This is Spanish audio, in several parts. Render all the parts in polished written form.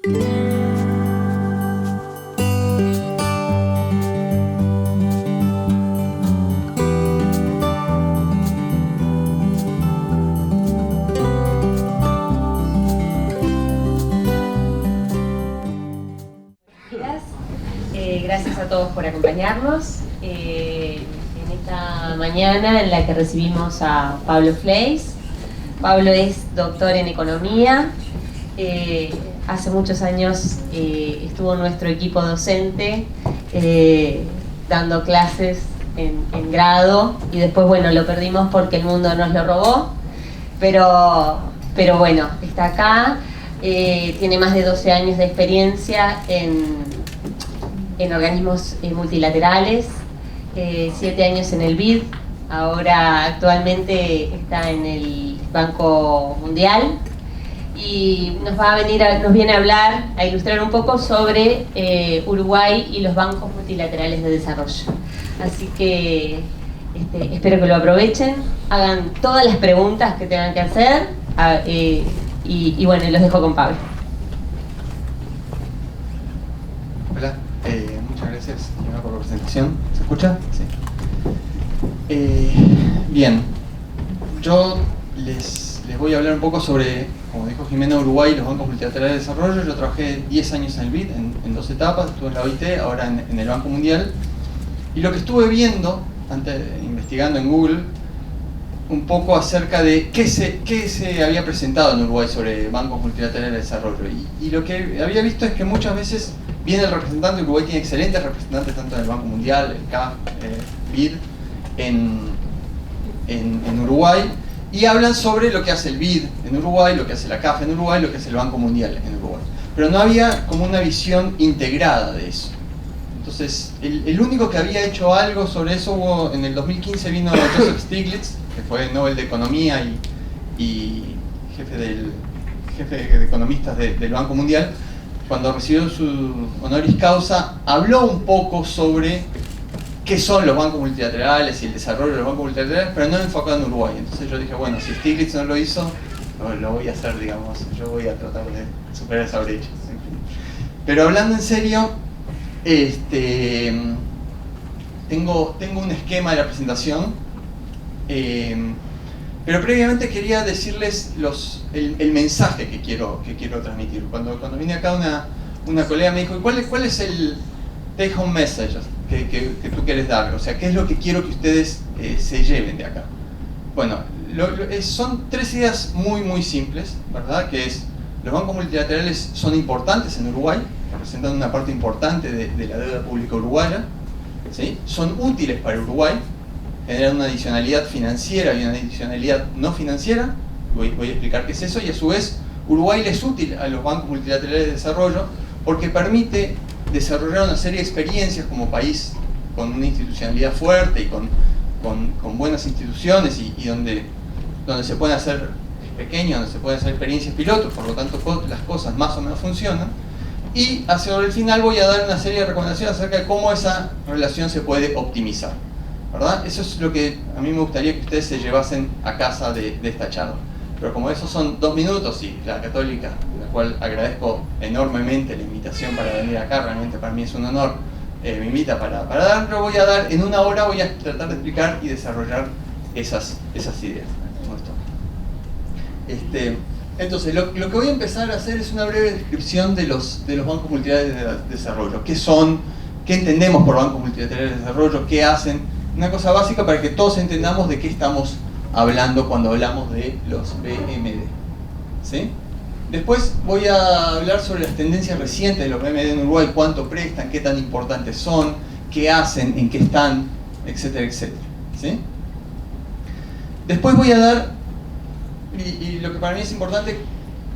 Gracias a todos por acompañarnos en esta mañana en la que recibimos a Pablo Fleis. Pablo es doctor en economía, hace muchos años estuvo en nuestro equipo docente dando clases en grado y después bueno, lo perdimos porque el mundo nos lo robó, pero bueno, está acá, tiene más de 12 años de experiencia en organismos multilaterales, 7 años en el BID, ahora actualmente está en el Banco Mundial y nos viene a hablar, a ilustrar un poco sobre Uruguay y los bancos multilaterales de desarrollo. Así que espero que lo aprovechen, hagan todas las preguntas que tengan que hacer y bueno, los dejo con Pablo. Hola. Muchas gracias por la presentación. ¿Se escucha? Sí. Bien, yo les voy a hablar un poco sobre, como dijo Jimena, Uruguay y los bancos multilaterales de desarrollo. Yo trabajé 10 años en el BID, en 2 etapas, estuve en la OIT, ahora en el Banco Mundial. Y lo que estuve viendo, investigando en Google, un poco acerca de qué se había presentado en Uruguay sobre bancos multilaterales de desarrollo. Y lo que había visto es que muchas veces viene el representante. Uruguay tiene excelentes representantes tanto en el Banco Mundial, el CAF, BID, en Uruguay, y hablan sobre lo que hace el BID en Uruguay, lo que hace la CAF en Uruguay, lo que hace el Banco Mundial en Uruguay. Pero no había como una visión integrada de eso. Entonces, el único que había hecho algo sobre eso, en el 2015 vino Joseph Stiglitz, que fue Nobel de Economía y jefe de economistas del Banco Mundial. Cuando recibió su honoris causa, habló un poco sobre qué son los bancos multilaterales y el desarrollo de los bancos multilaterales, pero no enfocado en Uruguay. Entonces yo dije, bueno, si Stiglitz no lo hizo, lo voy a hacer, digamos, yo voy a tratar de superar esa brecha. En fin. Pero hablando en serio, tengo un esquema de la presentación, pero previamente quería decirles el mensaje que quiero transmitir. Cuando vine acá una colega me dijo, ¿cuál es el take home message que tú quieres dar? O sea, ¿qué es lo que quiero que ustedes se lleven de acá? Bueno, son 3 ideas muy simples, ¿verdad? Que es, los bancos multilaterales son importantes en Uruguay, representan una parte importante de la deuda pública uruguaya, ¿sí? Son útiles para Uruguay, generan una adicionalidad financiera y una adicionalidad no financiera. Voy a explicar qué es eso. Y a su vez, Uruguay le es útil a los bancos multilaterales de desarrollo porque permite desarrollar una serie de experiencias como país con una institucionalidad fuerte y con buenas instituciones y donde se pueden hacer, es pequeño, donde se pueden hacer experiencias pilotos, por lo tanto las cosas más o menos funcionan. Y hacia el final voy a dar una serie de recomendaciones acerca de cómo esa relación se puede optimizar, ¿verdad? Eso es lo que a mí me gustaría que ustedes se llevasen a casa de esta charla. Pero como esos son 2 minutos y la Católica, la cual agradezco enormemente la invitación para venir acá, realmente para mí es un honor, me invita para dar, lo voy a dar en 1 hora, voy a tratar de explicar y desarrollar esas ideas. Entonces, lo que voy a empezar a hacer es una breve descripción de los bancos multilaterales de desarrollo. ¿Qué son? ¿Qué entendemos por bancos multilaterales de desarrollo? ¿Qué hacen? Una cosa básica para que todos entendamos de qué estamos hablando cuando hablamos de los BMD. ¿Sí? Después voy a hablar sobre las tendencias recientes de los BMD en Uruguay, cuánto prestan, qué tan importantes son, qué hacen, en qué están, etcétera, etcétera. ¿Sí? Después voy a dar, y lo que para mí es importante,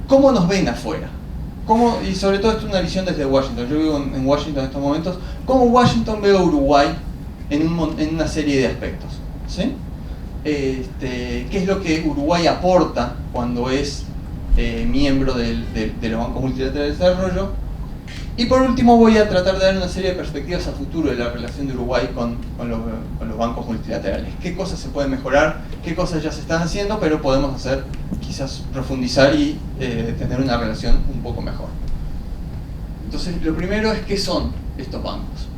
cómo nos ven afuera. Y sobre todo esto es una visión desde Washington. Yo vivo en Washington en estos momentos. ¿Cómo Washington ve a Uruguay en una serie de aspectos? ¿Sí? ¿Qué es lo que Uruguay aporta cuando es miembro de los bancos multilaterales de desarrollo? Y por último voy a tratar de dar una serie de perspectivas a futuro de la relación de Uruguay con los bancos multilaterales. ¿Qué cosas se pueden mejorar? ¿Qué cosas ya se están haciendo? Pero podemos hacer, quizás profundizar y tener una relación un poco mejor. Entonces, lo primero es qué son estos bancos.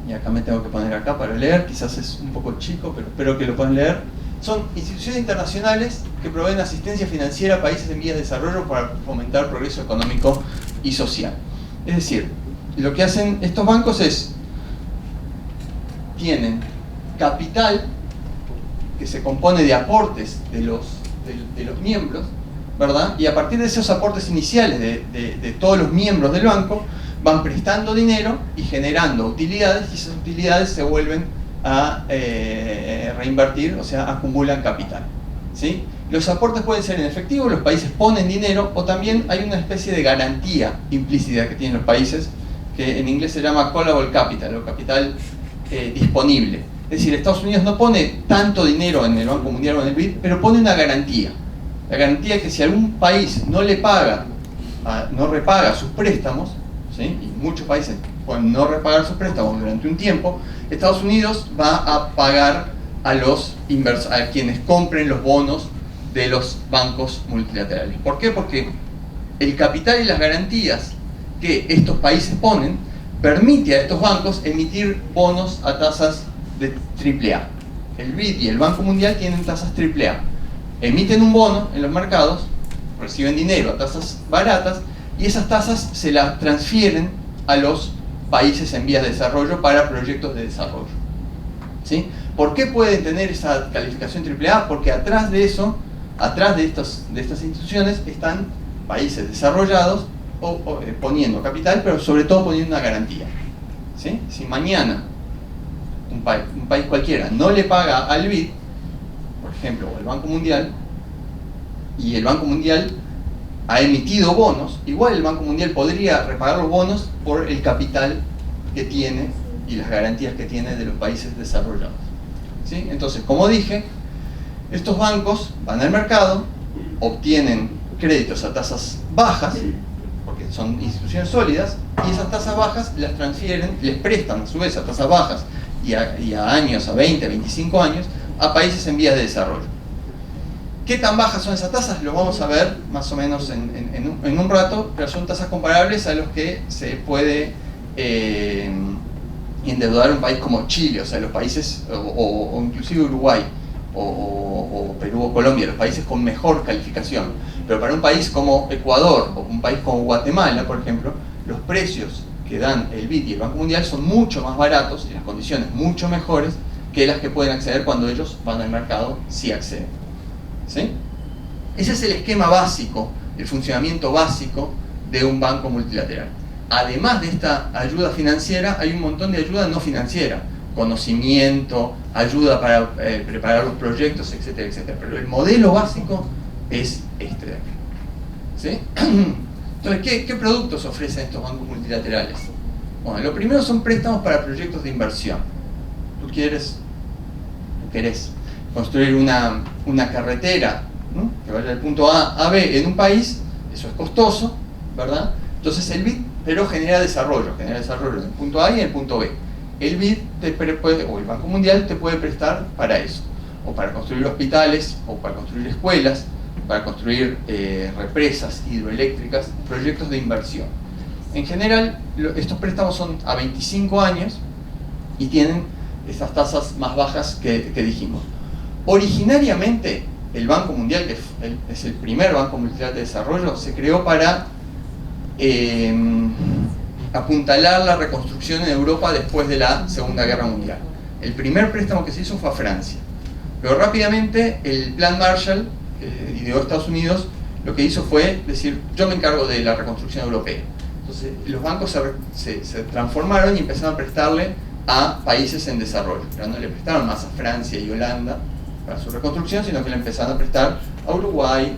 Y acá me tengo que poner acá para leer, quizás es un poco chico, pero espero que lo puedan leer. Son instituciones internacionales que proveen asistencia financiera a países en vías de desarrollo para fomentar el progreso económico y social. Es decir, lo que hacen estos bancos es, tienen capital que se compone de aportes de los miembros, ¿verdad? Y a partir de esos aportes iniciales de todos los miembros del banco, van prestando dinero y generando utilidades, y esas utilidades se vuelven a reinvertir, o sea, acumulan capital, ¿sí? Los aportes pueden ser en efectivo, los países ponen dinero, o también hay una especie de garantía implícita que tienen los países, que en inglés se llama callable capital, o capital disponible. Es decir, Estados Unidos no pone tanto dinero en el Banco Mundial o en el BID, pero pone una garantía. La garantía es que si algún país no repaga sus préstamos, ¿sí? Y muchos países pueden no repagar sus préstamos durante un tiempo, Estados Unidos va a pagar a quienes compren los bonos de los bancos multilaterales. ¿Por qué? Porque el capital y las garantías que estos países ponen permite a estos bancos emitir bonos a tasas de AAA. El BID y el Banco Mundial tienen tasas AAA. Emiten un bono en los mercados, reciben dinero a tasas baratas, y esas tasas se las transfieren a los países en vías de desarrollo para proyectos de desarrollo, ¿sí? ¿Por qué pueden tener esa calificación AAA? Porque atrás de eso, atrás de estas instituciones, están países desarrollados poniendo capital, pero sobre todo poniendo una garantía, ¿sí? Si mañana un país cualquiera no le paga al BID, por ejemplo, o al Banco Mundial, y el Banco Mundial ha emitido bonos, igual el Banco Mundial podría repagar los bonos por el capital que tiene y las garantías que tiene de los países desarrollados, ¿sí? Entonces, como dije, estos bancos van al mercado, obtienen créditos a tasas bajas, porque son instituciones sólidas, y esas tasas bajas las transfieren, les prestan a su vez a tasas bajas y a años, a 20, 25 años, a países en vías de desarrollo. ¿Qué tan bajas son esas tasas? Lo vamos a ver más o menos en un rato, pero son tasas comparables a los que se puede endeudar un país como Chile, o sea, los países, o inclusive Uruguay, o Perú o Colombia, los países con mejor calificación. Pero para un país como Ecuador o un país como Guatemala, por ejemplo, los precios que dan el BID y el Banco Mundial son mucho más baratos y las condiciones mucho mejores que las que pueden acceder cuando ellos van al mercado, si acceden, ¿sí? Ese es el esquema básico, el funcionamiento básico de un banco multilateral. Además de esta ayuda financiera, hay un montón de ayuda no financiera, conocimiento, ayuda para preparar los proyectos, etcétera, etcétera. Pero el modelo básico es este de aquí, ¿sí? Entonces, ¿qué productos ofrecen estos bancos multilaterales? Bueno, lo primero son préstamos para proyectos de inversión. Tú querés construir una carretera, ¿no?, que vaya del punto A a B en un país, eso es costoso, ¿verdad? Entonces el BID, pero genera desarrollo en el punto A y en el punto B. El BID o el Banco Mundial te puede prestar para eso, o para construir hospitales, o para construir escuelas, para construir represas hidroeléctricas, proyectos de inversión. En general, estos préstamos son a 25 años y tienen estas tasas más bajas que dijimos. Originariamente, el Banco Mundial, que es el primer banco multilateral de desarrollo, se creó para apuntalar la reconstrucción en Europa después de la Segunda Guerra Mundial. El primer préstamo que se hizo fue a Francia. Pero rápidamente el Plan Marshall, que ideó Estados Unidos, lo que hizo fue decir: yo me encargo de la reconstrucción europea. Entonces los bancos se transformaron y empezaron a prestarle a países en desarrollo. Pero no le prestaron más a Francia y Holanda para su reconstrucción, sino que le empezaron a prestar a Uruguay,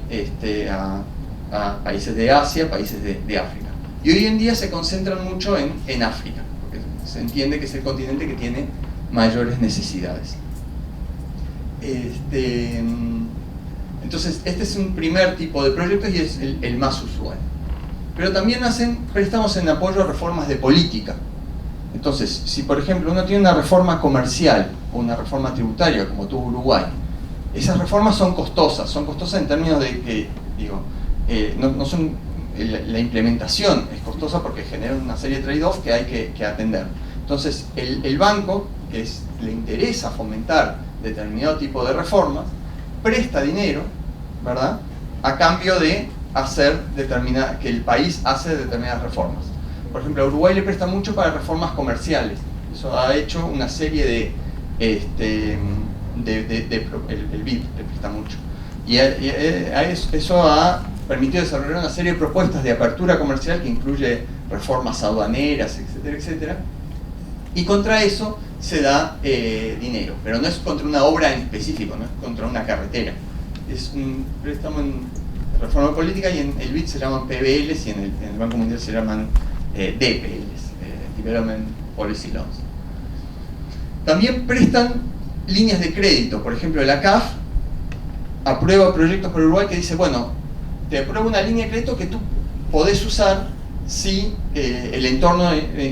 a países de Asia, países de África. Y hoy en día se concentran mucho en África, porque se entiende que es el continente que tiene mayores necesidades. Entonces, este es un primer tipo de proyectos y es el más usual. Pero también hacen préstamos en apoyo a reformas de política. Entonces, si por ejemplo uno tiene una reforma comercial o una reforma tributaria, como tuvo Uruguay, esas reformas son costosas en términos de que, no son la implementación es costosa porque genera una serie de trade-offs que hay que atender. Entonces, el banco, que le interesa fomentar determinado tipo de reformas, presta dinero, ¿verdad?, a cambio de que el país hace determinadas reformas. Por ejemplo, a Uruguay le presta mucho para reformas comerciales. Eso ha hecho una serie el BID le presta mucho. Y eso ha permitido desarrollar una serie de propuestas de apertura comercial que incluye reformas aduaneras, etcétera, etcétera. Y contra eso se da dinero, pero no es contra una obra en específico, no es contra una carretera. Es un préstamo en reforma política, y en el BID se llaman PBLs y en el Banco Mundial se llaman DPLs, Development Policy Loans. También prestan líneas de crédito. Por ejemplo, la CAF aprueba proyectos por Uruguay que dice, bueno, te apruebo una línea de crédito que tú podés usar si el entorno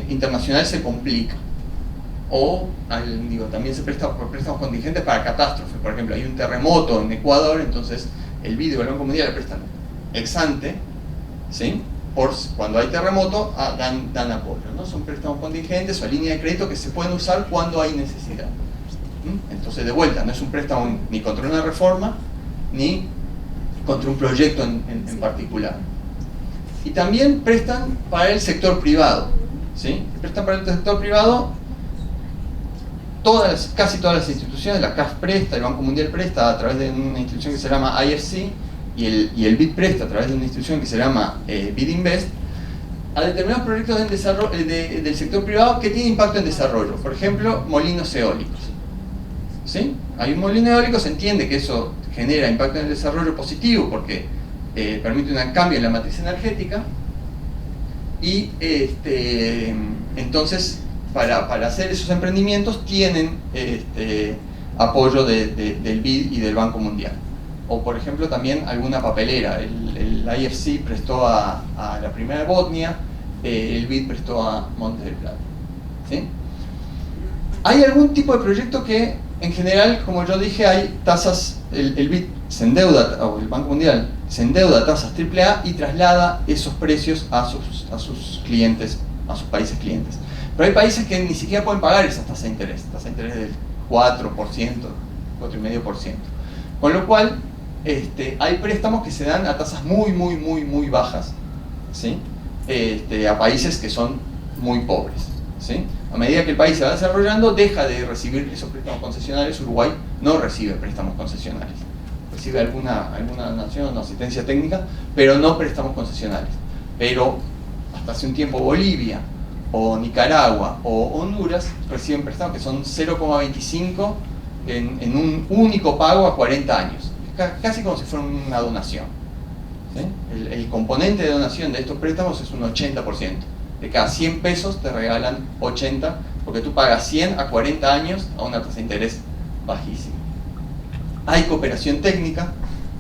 internacional se complica. O también se presta por préstamos contingentes para catástrofes. Por ejemplo, hay un terremoto en Ecuador, entonces el BID y el Banco Mundial le prestan ex ante, ¿sí?, por cuando hay terremoto, dan apoyo, ¿no? Son préstamos contingentes o líneas de crédito que se pueden usar cuando hay necesidad. Entonces, de vuelta, no es un préstamo ni contra una reforma ni contra un proyecto en particular. Y también prestan para el sector privado, ¿sí? Prestan para el sector privado casi todas las instituciones. La CAF presta, el Banco Mundial presta a través de una institución que se llama IFC, y el BID presta a través de una institución que se llama BID Invest, a determinados proyectos del sector privado que tienen impacto en desarrollo. Por ejemplo, molinos eólicos, ¿sí? Hay un molino eólico, se entiende que eso genera impacto en el desarrollo positivo porque permite un cambio en la matriz energética, y entonces para hacer esos emprendimientos tienen apoyo del BID y del Banco Mundial. O por ejemplo también alguna papelera. El IFC prestó a la primera de Botnia, el BID prestó a Montes del Plata, ¿sí? Hay algún tipo de proyecto que en general, como yo dije, hay tasas, el BID se endeuda, o el Banco Mundial se endeuda a tasas AAA y traslada esos precios a sus clientes, a sus países clientes. Pero hay países que ni siquiera pueden pagar esas tasas de interés del 4%, 4,5%. Con lo cual, hay préstamos que se dan a tasas muy bajas, ¿sí?, a países que son muy pobres, ¿sí? A medida que el país se va desarrollando, deja de recibir esos préstamos concesionales. Uruguay no recibe préstamos concesionales. Recibe alguna nación, una asistencia técnica, pero no préstamos concesionales. Pero hasta hace un tiempo Bolivia, o Nicaragua, o Honduras reciben préstamos que son 0,25 en un único pago a 40 años. Casi como si fuera una donación, ¿sí? El componente de donación de estos préstamos es un 80%. De cada 100 pesos te regalan 80, porque tú pagas 100 a 40 años a una tasa de interés bajísima. Hay cooperación técnica,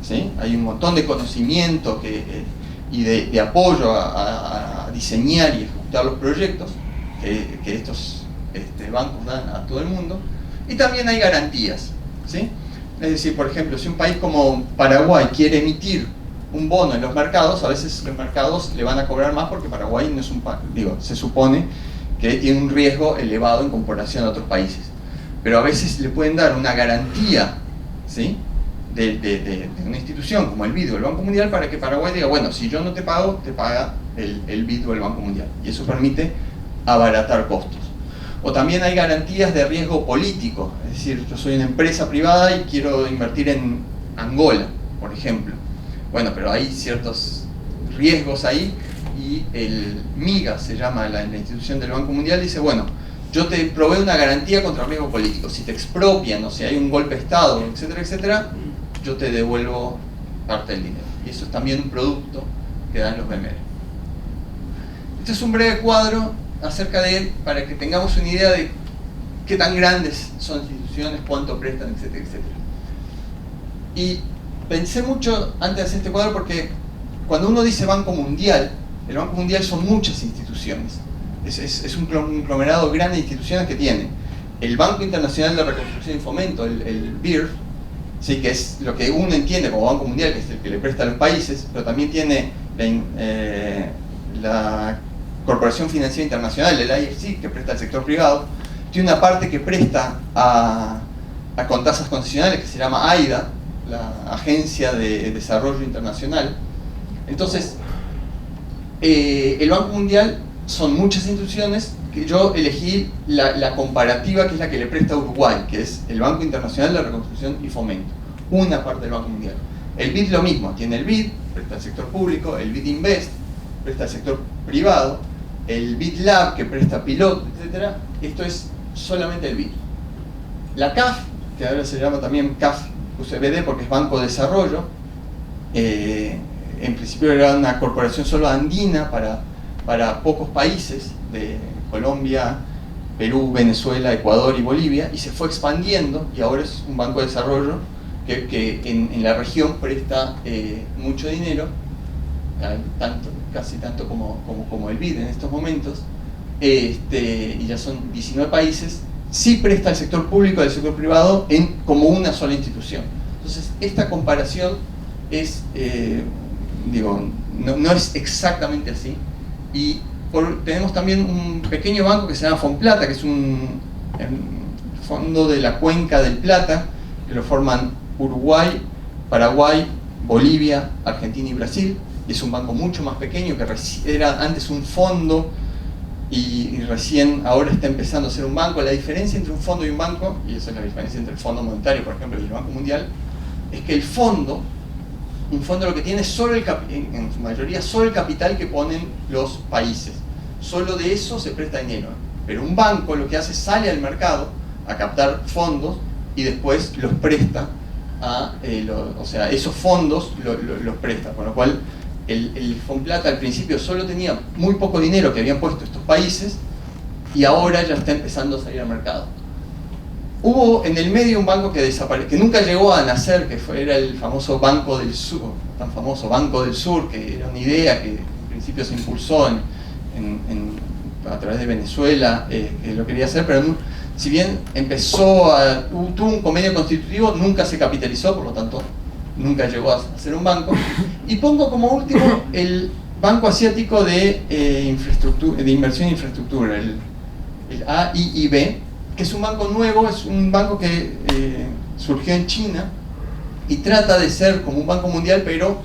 ¿sí? Hay un montón de conocimiento y de apoyo a diseñar y ejecutar los proyectos que estos bancos dan a todo el mundo. Y también hay garantías, ¿sí? Es decir, por ejemplo, si un país como Paraguay quiere emitir un bono en los mercados, a veces los mercados le van a cobrar más porque Paraguay no es se supone que tiene un riesgo elevado en comparación a otros países. Pero a veces le pueden dar una garantía, ¿sí?, de una institución como el BID o el Banco Mundial, para que Paraguay diga, bueno, si yo no te pago, te paga el BID o el Banco Mundial. Y eso permite abaratar costos. O también hay garantías de riesgo político. Es decir, yo soy una empresa privada y quiero invertir en Angola, por ejemplo. Bueno, pero hay ciertos riesgos ahí, y el MIGA, se llama la institución del Banco Mundial, dice, bueno, yo te proveo una garantía contra el riesgo político. Si te expropian o si hay un golpe de Estado, etcétera, etcétera, yo te devuelvo parte del dinero. Y eso es también un producto que dan los BMR. Este es un breve cuadro acerca de él, para que tengamos una idea de qué tan grandes son las instituciones, cuánto prestan, etcétera, etcétera. Y pensé mucho antes de hacer este cuadro, porque cuando uno dice Banco Mundial, el Banco Mundial son muchas instituciones. Es un conglomerado grande de instituciones que tiene el Banco Internacional de Reconstrucción y Fomento, el BIRF, ¿sí?, que es lo que uno entiende como Banco Mundial, que es el que le presta a los países, pero también tiene la Corporación Financiera Internacional, el IFC, que presta al sector privado, tiene una parte que presta con tasas concesionales que se llama AIDA, la Agencia de Desarrollo Internacional. Entonces, el Banco Mundial son muchas instituciones que yo elegí la comparativa, que es la que le presta a Uruguay, que es el Banco Internacional de Reconstrucción y Fomento, una parte del Banco Mundial. El BID lo mismo, tiene el BID, presta al sector público, el BID Invest, presta al sector privado, el BID Lab, que presta piloto, etc. Esto es solamente el BID. La CAF, que ahora se llama también CAF UCBD porque es Banco de Desarrollo, en principio era una corporación solo andina para pocos países de Colombia, Perú, Venezuela, Ecuador y Bolivia, y se fue expandiendo y ahora es un banco de desarrollo que en la región presta mucho dinero, casi tanto como el BID en estos momentos, y ya son 19 países. Sí presta al sector público y al sector privado como una sola institución. Entonces, esta comparación es, no es exactamente así. Y tenemos también un pequeño banco que se llama Fonplata, que es un fondo de la cuenca del Plata, que lo forman Uruguay, Paraguay, Bolivia, Argentina y Brasil. Y es un banco mucho más pequeño, que era antes un fondo y recién ahora está empezando a ser un banco. La diferencia entre un fondo y un banco, y esa es la diferencia entre el Fondo Monetario, por ejemplo, y el Banco Mundial, es que un fondo lo que tiene es solo en su mayoría solo el capital que ponen los países. Solo de eso se presta dinero. Pero un banco lo que hace es sale al mercado a captar fondos y después los presta o sea, esos fondos los presta, con lo cual el Fonplata al principio solo tenía muy poco dinero que habían puesto estos países y ahora ya está empezando a salir al mercado. Hubo en el medio un banco que desapareció, que nunca llegó a nacer, que era el famoso Banco del Sur, tan famoso Banco del Sur, que era una idea que en principio se impulsó a través de Venezuela, que lo quería hacer, pero si bien tuvo un convenio constitutivo, nunca se capitalizó, por lo tanto nunca llegó a ser un banco. Y pongo como último el Banco Asiático de Inversión en Infraestructura, el AIIB, que es un banco nuevo, es un banco que surgió en China y trata de ser como un banco mundial, pero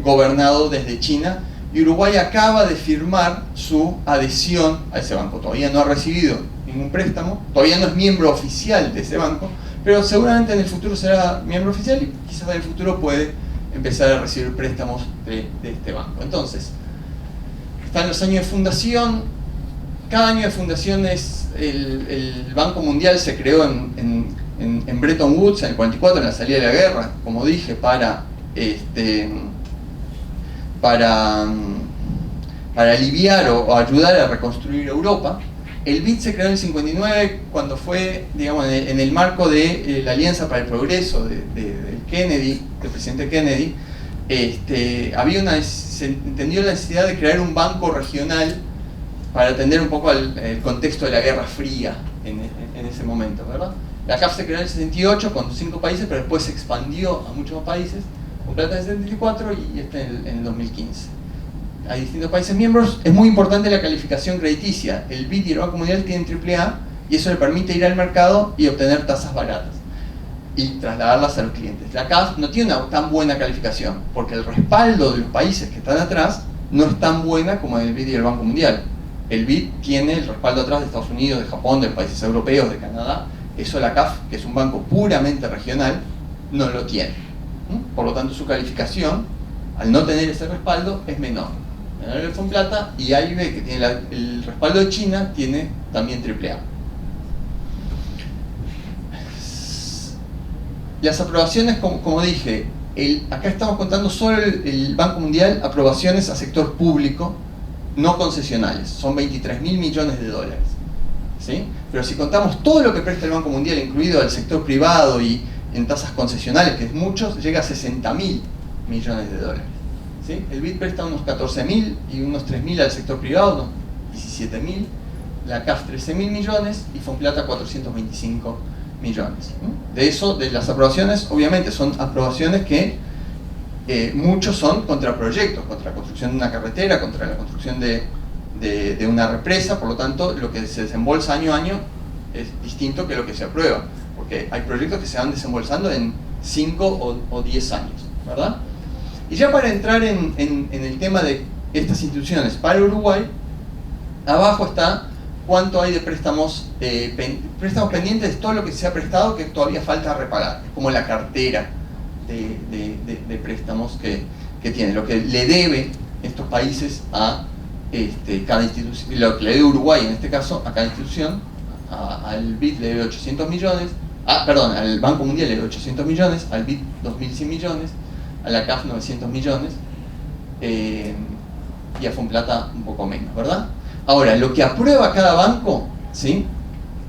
gobernado desde China. Y Uruguay acaba de firmar su adhesión a ese banco. Todavía no ha recibido ningún préstamo, todavía no es miembro oficial de ese banco, pero seguramente en el futuro será miembro oficial y quizás en el futuro puede empezar a recibir préstamos de este banco. Entonces, están los años de fundación. Cada año de fundación el Banco Mundial se creó en Bretton Woods en el 44, en la salida de la guerra, como dije, para aliviar o ayudar a reconstruir Europa. El BID se creó en el 59 cuando fue, digamos, en el marco de la Alianza para el Progreso del presidente Kennedy. Se entendió la necesidad de crear un banco regional para atender un poco el contexto de la Guerra Fría en ese momento, ¿verdad? La CAF se creó en el 68 con 5 países, pero después se expandió a muchos más países, con plata en el 74 y en el 2015. Hay distintos países miembros. Es muy importante la calificación crediticia. El BID y el Banco Mundial tienen AAA y eso le permite ir al mercado y obtener tasas baratas y trasladarlas a los clientes. La CAF no tiene una tan buena calificación porque el respaldo de los países que están atrás no es tan buena como el BID y el Banco Mundial. El BID tiene el respaldo atrás de Estados Unidos, de Japón, de países europeos, de Canadá. Eso la CAF, que es un banco puramente regional, no lo tiene. Por lo tanto, su calificación, al no tener ese respaldo, es menor. Menor el Fonplata, y AIB, que tiene el respaldo de China, tiene también AAA. Las aprobaciones, como dije, acá estamos contando solo el Banco Mundial, aprobaciones a sector público, no concesionales, son 23.000 millones de dólares. ¿Sí? Pero si contamos todo lo que presta el Banco Mundial, incluido el sector privado y en tasas concesionales, que es mucho, llega a 60.000 millones de dólares. ¿Sí? El BID presta unos 14.000 y unos 3.000 al sector privado, unos 17.000, la CAF 13.000 millones y Fonplata 425 millones. De eso, de las aprobaciones, obviamente son aprobaciones que muchos son contra proyectos, contra la construcción de una carretera, contra la construcción de una represa. Por lo tanto, lo que se desembolsa año a año es distinto que lo que se aprueba, porque hay proyectos que se van desembolsando en 5 o 10 años, ¿verdad? Y ya para entrar en el tema de estas instituciones para Uruguay, abajo está cuánto hay de préstamos, préstamos pendientes de todo lo que se ha prestado que todavía falta repagar, como la cartera de préstamos que tiene, lo que le debe estos países a cada institución, lo que le debe Uruguay en este caso a cada institución. Al BID le debe 800 millones, al Banco Mundial le debe 800 millones, al BID 2.100 millones, a la CAF 900 millones, y a Fonplata un poco menos, ¿verdad? Ahora, lo que aprueba cada banco, ¿sí?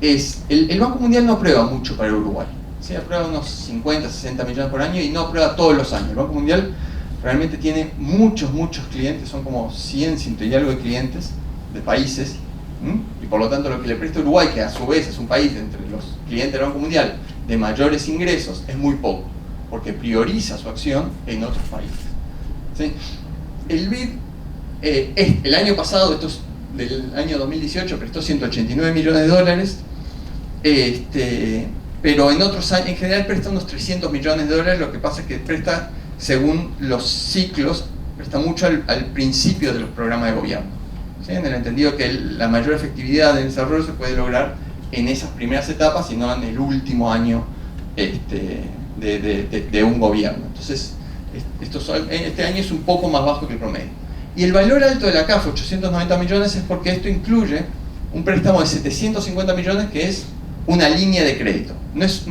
Es, el Banco Mundial no aprueba mucho para Uruguay, ¿sí? Aprueba unos 50, 60 millones por año y no aprueba todos los años. El Banco Mundial realmente tiene muchos clientes, son como 100 y algo de clientes de países, y por lo tanto lo que le presta Uruguay, que a su vez es un país entre los clientes del Banco Mundial de mayores ingresos, es muy poco, porque prioriza su acción en otros países, ¿sí? El BID, el año pasado, esto es del año 2018, prestó 189 millones de dólares, pero en otros años, en general presta unos 300 millones de dólares. Lo que pasa es que presta según los ciclos, presta mucho al principio de los programas de gobierno, ¿sí? En el entendido que la mayor efectividad del desarrollo se puede lograr en esas primeras etapas y no en el último año de un gobierno. Entonces, este año es un poco más bajo que el promedio. Y el valor alto de la CAF, 890 millones, es porque esto incluye un préstamo de 750 millones que es una línea de crédito. No es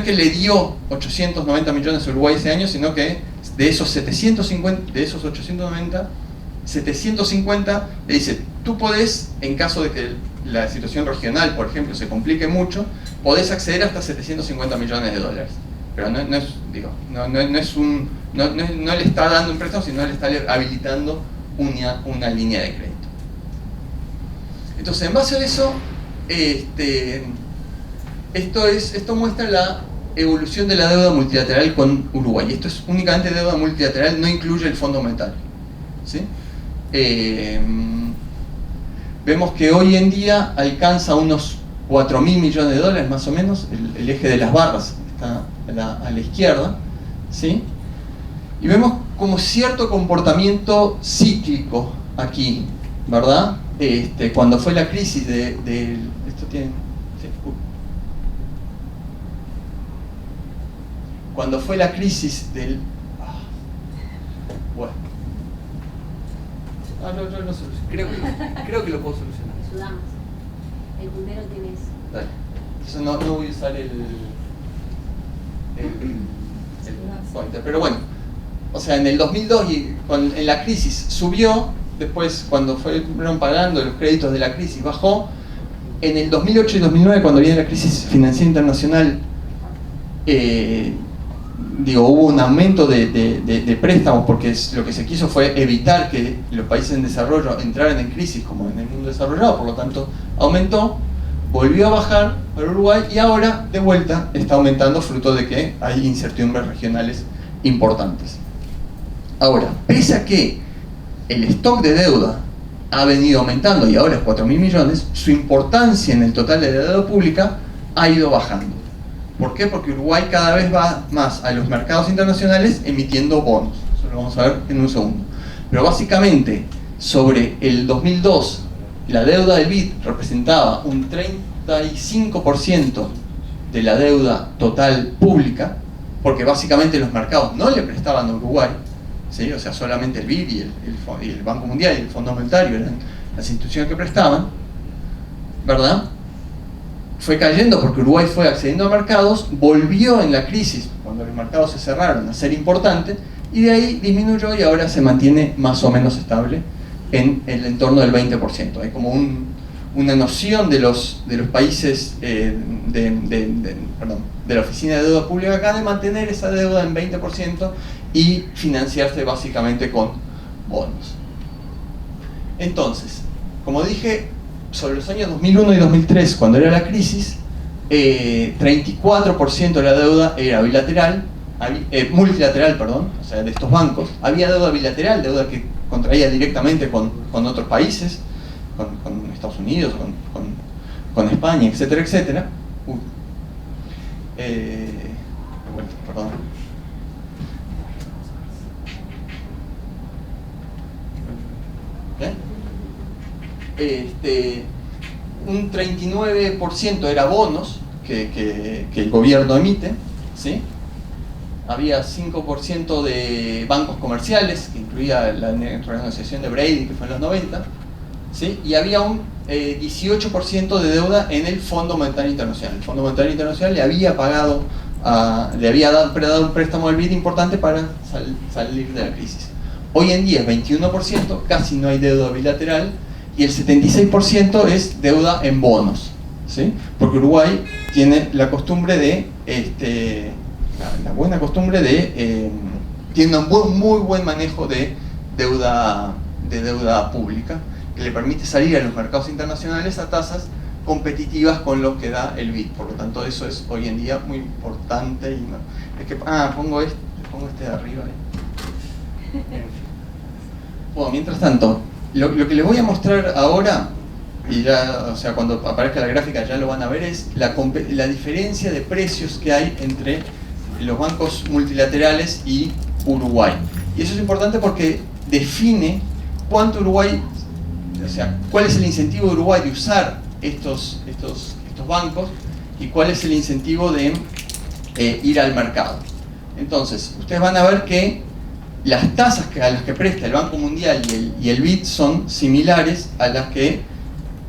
que le dio 890 millones a Uruguay ese año, sino que de esos 890, 750 le dice, tú podés, en caso de que la situación regional, por ejemplo, se complique mucho, podés acceder hasta 750 millones de dólares. Pero no le está dando un préstamo, sino le está habilitando una línea de crédito. Entonces, en base a eso, esto muestra la evolución de la deuda multilateral con Uruguay. Esto es únicamente deuda multilateral, no incluye el Fondo Monetario, ¿sí? Vemos que hoy en día alcanza unos 4.000 millones de dólares más o menos, el eje de las barras está a la izquierda, ¿sí? Y vemos como cierto comportamiento cíclico aquí, ¿verdad? Cuando fue la crisis esto tiene... Sí, cuando fue la crisis del... Bueno. Yo no soluciono. Creo que lo puedo solucionar. Ayudamos. El puntero tiene eso. Dale. Entonces no voy a usar el pointer. Pero bueno, o sea, en el 2002 en la crisis subió, después cuando fueron pagando los créditos de la crisis bajó. En el 2008 y 2009, cuando viene la crisis financiera internacional, hubo un aumento de préstamos, porque lo que se quiso fue evitar que los países en desarrollo entraran en crisis como en el mundo desarrollado. Por lo tanto, aumentó, volvió a bajar para Uruguay y ahora de vuelta está aumentando, fruto de que hay incertidumbres regionales importantes. Ahora, pese a que el stock de deuda ha venido aumentando y ahora es 4.000 millones, su importancia en el total de la deuda pública ha ido bajando. ¿Por qué? Porque Uruguay cada vez va más a los mercados internacionales emitiendo bonos. Eso lo vamos a ver en un segundo. Pero básicamente, sobre el 2002, la deuda del BID representaba un 35% de la deuda total pública, porque básicamente los mercados no le prestaban a Uruguay, ¿sí? O sea, solamente el BID y el Banco Mundial y el Fondo Monetario eran las instituciones que prestaban, ¿verdad? Fue cayendo porque Uruguay fue accediendo a mercados, volvió en la crisis, cuando los mercados se cerraron, a ser importante, y de ahí disminuyó y ahora se mantiene más o menos estable en el entorno del 20%. Hay como una noción de los países de la Oficina de Deuda Pública acá de mantener esa deuda en 20% y financiarse básicamente con bonos. Entonces, como dije, sobre los años 2001 y 2003, cuando era la crisis, 34% de la deuda era bilateral, multilateral, perdón, o sea, de estos bancos. Había deuda bilateral, deuda que contraía directamente con otros países, con Estados Unidos, con España, etcétera, etcétera. Bueno, perdón. Un 39% era bonos que el gobierno emite, ¿sí? Había 5% de bancos comerciales, que incluía la renegociación de Brady, que fue en los 90, ¿sí? Y había un 18% de deuda en el Fondo Monetario Internacional. El Fondo Monetario Internacional le había dado un préstamo al BID importante para salir de la crisis. Hoy en día es 21%, casi no hay deuda bilateral, y el 76% es deuda en bonos, ¿sí? Porque Uruguay tiene la costumbre de, la buena costumbre de, tiene un muy buen manejo de deuda pública, que le permite salir a los mercados internacionales a tasas competitivas con lo que da el BID. Por lo tanto, eso es hoy en día muy importante. Y es que, pongo este de arriba. Bueno, mientras tanto, lo que les voy a mostrar ahora, y ya, o sea, cuando aparezca la gráfica ya lo van a ver, es la diferencia de precios que hay entre los bancos multilaterales y Uruguay. Y eso es importante porque define cuánto Uruguay, o sea, cuál es el incentivo de Uruguay de usar estos bancos y cuál es el incentivo de ir al mercado. Entonces, ustedes van a ver que las tasas a las que presta el Banco Mundial y el BID son similares a las que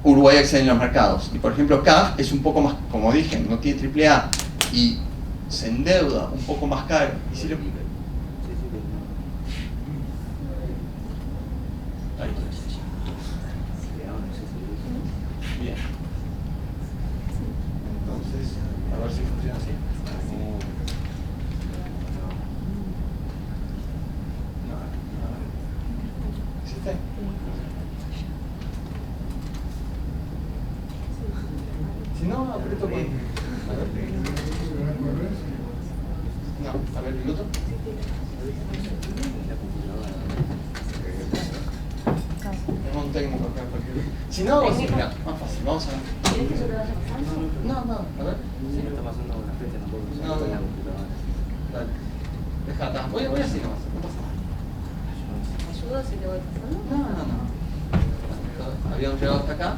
Uruguay accede en los mercados. Y por ejemplo, CAF es un poco más, como dije, no tiene AAA y se endeuda un poco más caro. Y si Bien. Entonces, a ver si funciona así. ¿Existe? Si no, aprieto con... No, a ver, ¿el otro? Tenemos un técnico acá. Si no, mira, más fácil, vamos a ver. ¿Quieres que yo te vaya pasando? No, a ver. Sí, me está pasando una fecha tampoco. No, dale. Dejá, voy así nomás, no pasa nada. ¿Me ayudas si te voy pasando? No. Habíamos llegado hasta acá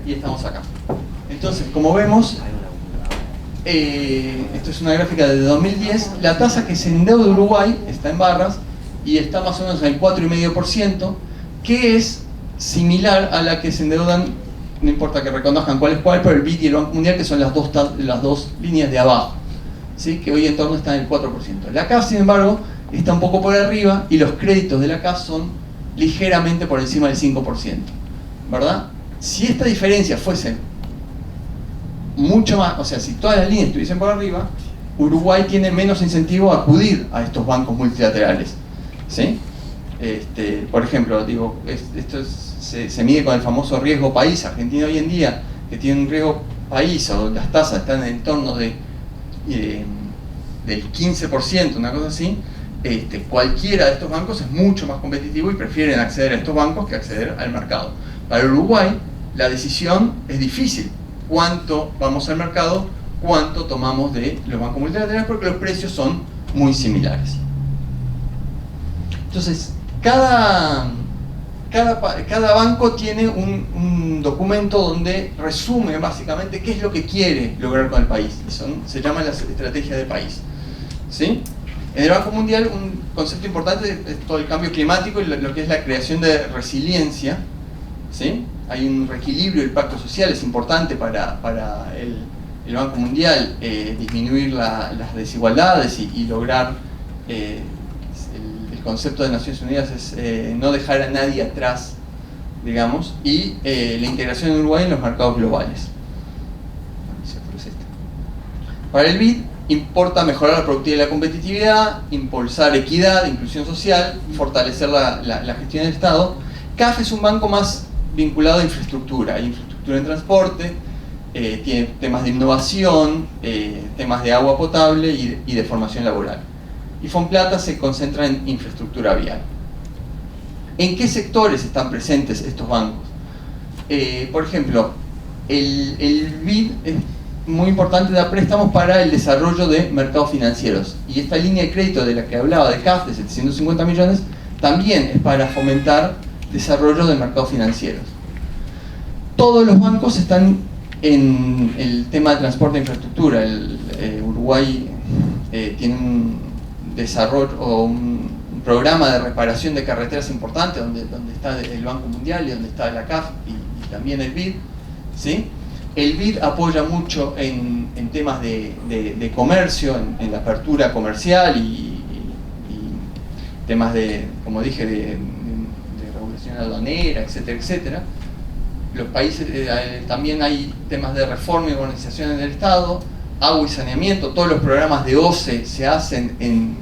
y estamos acá. Entonces, como vemos, esto es una gráfica de 2010. La tasa que se endeuda Uruguay está en barras y está más o menos en el 4,5%, que es similar a la que se endeudan, no importa que reconozcan cuál es cuál, pero el BID y el Banco Mundial, que son las dos líneas de abajo, ¿sí? Que hoy en torno está en el 4%. La CAF, sin embargo, está un poco por arriba y los créditos de la CAF son ligeramente por encima del 5%, ¿verdad? Si esta diferencia fuese mucho más, o sea, si todas las líneas estuviesen por arriba, Uruguay tiene menos incentivo a acudir a estos bancos multilaterales, ¿sí? Por ejemplo, digo, esto se mide con el famoso riesgo país. Argentina hoy en día, que tiene un riesgo país, o las tasas están en torno del 15%, una cosa así, cualquiera de estos bancos es mucho más competitivo y prefieren acceder a estos bancos que acceder al mercado. Para Uruguay, la decisión es difícil. ¿Cuánto vamos al mercado? ¿Cuánto tomamos de los bancos multilaterales? Porque los precios son muy similares. Entonces, cada banco tiene un documento donde resume básicamente qué es lo que quiere lograr con el país. Y se llaman las estrategias de país, ¿sí? En el Banco Mundial, un concepto importante es todo el cambio climático y lo que es la creación de resiliencia, ¿sí? Hay un reequilibrio, el pacto social es importante para el Banco Mundial, disminuir las desigualdades y lograr... El concepto de Naciones Unidas es no dejar a nadie atrás, digamos, y la integración de Uruguay en los mercados globales. Para el BID importa mejorar la productividad y la competitividad, impulsar equidad, inclusión social, fortalecer la gestión del Estado. CAF es un banco más vinculado a infraestructura, hay infraestructura en transporte, tiene temas de innovación, temas de agua potable y de formación laboral. Y Fonplata se concentra en infraestructura vial. ¿En qué sectores están presentes estos bancos? Por ejemplo, el BID es muy importante, da préstamos para el desarrollo de mercados financieros. Y esta línea de crédito de la que hablaba de CAF, de 750 millones, también es para fomentar desarrollo de mercados financieros. Todos los bancos están en el tema de transporte e infraestructura. Uruguay tiene un desarrollo o un programa de reparación de carreteras importante donde está el Banco Mundial y donde está la CAF y también el BID, ¿sí? El BID apoya mucho en temas de comercio, en la apertura comercial y temas de, como dije, de regulación aduanera, etcétera, etcétera. Los países, también hay temas de reforma y organización en el Estado, agua y saneamiento. Todos los programas de OCE se hacen en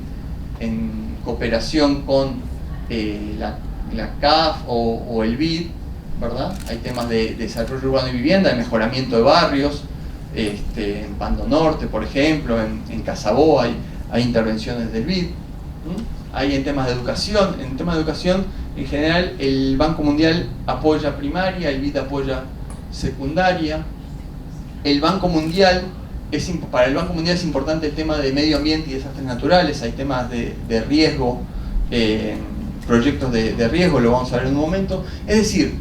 cooperación con la CAF o el BID, ¿verdad? Hay temas de desarrollo urbano y vivienda, de mejoramiento de barrios, en Pando Norte, por ejemplo, en Casabó hay intervenciones del BID. Hay en temas de educación. En temas de educación, en general, el Banco Mundial apoya primaria, el BID apoya secundaria. El Banco Mundial, para el Banco Mundial es importante el tema de medio ambiente y desastres naturales. Hay temas de riesgo, proyectos de riesgo, lo vamos a ver en un momento. Es decir,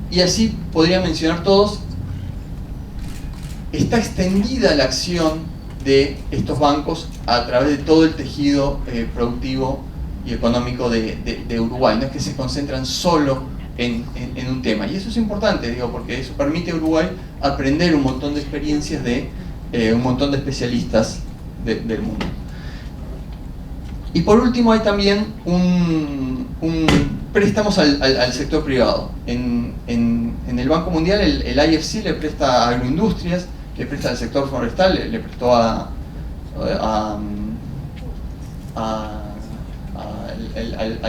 y así podría mencionar todos, está extendida la acción de estos bancos a través de todo el tejido productivo y económico de Uruguay. No es que se concentran solo en un tema. Y eso es importante, digo, porque eso permite a Uruguay aprender un montón de experiencias de un montón de especialistas del mundo. Y por último hay también préstamos al sector privado. En el Banco Mundial el IFC le presta a agroindustrias, le presta al sector forestal, le prestó a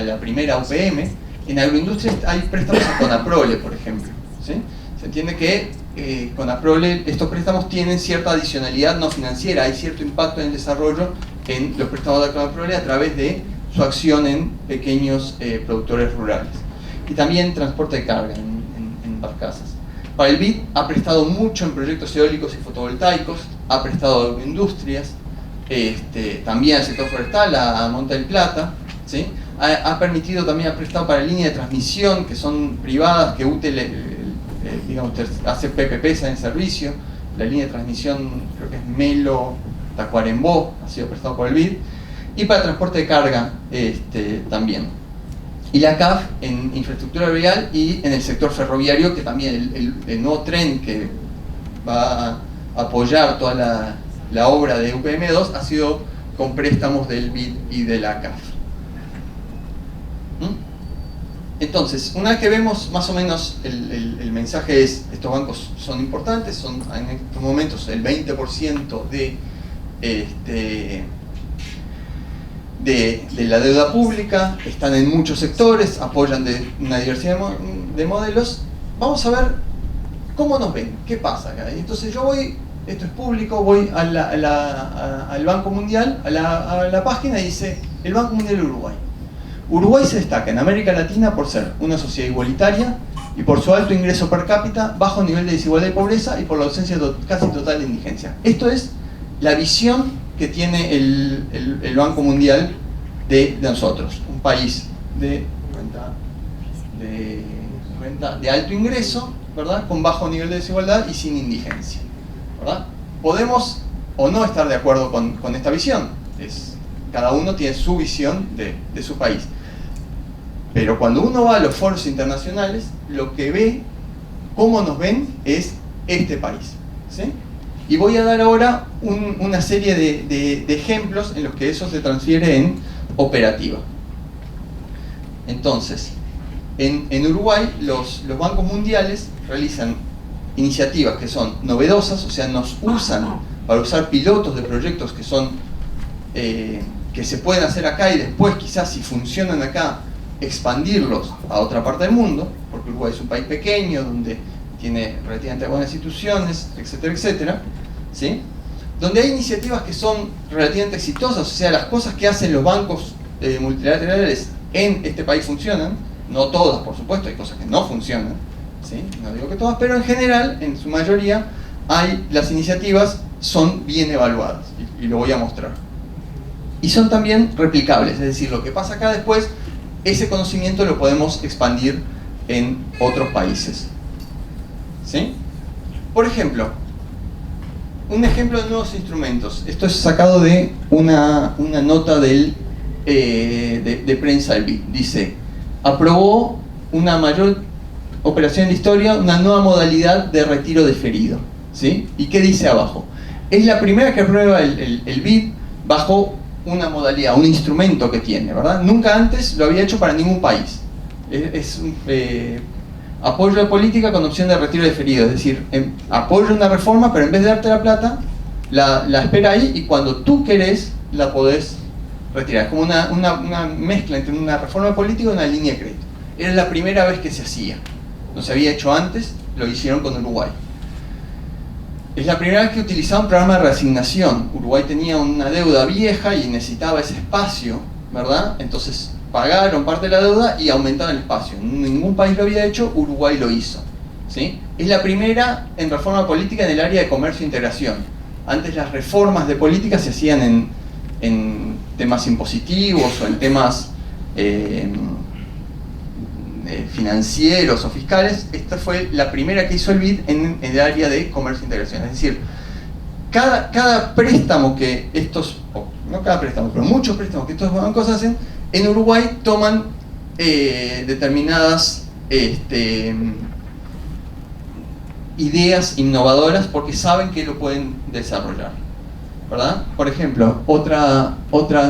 la primera UPM. En agroindustrias hay préstamos a Conaprole, por ejemplo, ¿sí? Se entiende que Conaprole, estos préstamos tienen cierta adicionalidad no financiera, hay cierto impacto en el desarrollo en los préstamos de Conaprole a través de su acción en pequeños productores rurales. Y también transporte de carga en barcazas. Para el BID ha prestado mucho en proyectos eólicos y fotovoltaicos, ha prestado a agroindustrias, también al sector forestal, a Monte del Plata, ¿sí? Ha permitido, también ha prestado para líneas de transmisión que son privadas, que UTE digamos, hace PPPs en servicio. La línea de transmisión creo que es Melo Tacuarembó, ha sido prestado por el BID, y para transporte de carga también. Y la CAF en infraestructura vial y en el sector ferroviario, que también el nuevo tren que va a apoyar toda la obra de UPM2 ha sido con préstamos del BID y de la CAF. Entonces, una vez que vemos más o menos el mensaje es, estos bancos son importantes, son en estos momentos el 20% de la deuda pública, están en muchos sectores, apoyan de una diversidad de modelos. Vamos a ver cómo nos ven, qué pasa acá. Entonces yo voy, esto es público, voy al Banco Mundial, a la página y dice, el Banco Mundial de Uruguay. Uruguay se destaca en América Latina por ser una sociedad igualitaria y por su alto ingreso per cápita, bajo nivel de desigualdad y pobreza y por la ausencia casi total de indigencia. Esto es la visión que tiene el Banco Mundial de nosotros, un país de alto ingreso, ¿verdad? Con bajo nivel de desigualdad y sin indigencia, ¿verdad? Podemos o no estar de acuerdo con esta visión, cada uno tiene su visión de su país. Pero cuando uno va a los foros internacionales, lo que ve, cómo nos ven, es este país, ¿sí? Y voy a dar ahora una serie de ejemplos en los que eso se transfiere en operativa. Entonces, en Uruguay los bancos mundiales realizan iniciativas que son novedosas, o sea, nos usan para usar pilotos de proyectos que son que se pueden hacer acá y después quizás si funcionan acá expandirlos a otra parte del mundo, porque Uruguay es un país pequeño donde tiene relativamente buenas instituciones, etcétera, etcétera, ¿sí? Donde hay iniciativas que son relativamente exitosas, o sea, las cosas que hacen los bancos multilaterales en este país funcionan, no todas, por supuesto, hay cosas que no funcionan, ¿sí? No digo que todas, pero en general, en su mayoría, las iniciativas son bien evaluadas, y lo voy a mostrar. Y son también replicables, es decir, lo que pasa acá después, ese conocimiento lo podemos expandir en otros países, ¿sí? Por ejemplo, un ejemplo de nuevos instrumentos. Esto es sacado de una nota de prensa del BID. Dice, aprobó una mayor operación en la historia, una nueva modalidad de retiro diferido, ¿sí? ¿Y qué dice abajo? Es la primera que aprueba el BID bajo una modalidad, un instrumento que tiene, ¿verdad? Nunca antes lo había hecho para ningún país. Es apoyo de política con opción de retiro diferido, es decir, apoyo una reforma, pero en vez de darte la plata, la espera ahí y cuando tú querés, la podés retirar. Es como una mezcla entre una reforma política y una línea de crédito. Era la primera vez que se hacía. No se había hecho antes, lo hicieron con Uruguay. Es la primera vez que utilizaba un programa de reasignación. Uruguay tenía una deuda vieja y necesitaba ese espacio, ¿verdad? Entonces pagaron parte de la deuda y aumentaron el espacio. Ningún país lo había hecho, Uruguay lo hizo, ¿sí? Es la primera en reforma política en el área de comercio e integración. Antes las reformas de política se hacían en temas impositivos o en temas financieros o fiscales. Esta fue la primera que hizo el BID en el área de comercio e integración. Es decir, cada préstamo que no cada préstamo, pero muchos préstamos que estos bancos hacen, en Uruguay toman determinadas ideas innovadoras porque saben que lo pueden desarrollar, ¿verdad? Por ejemplo, otra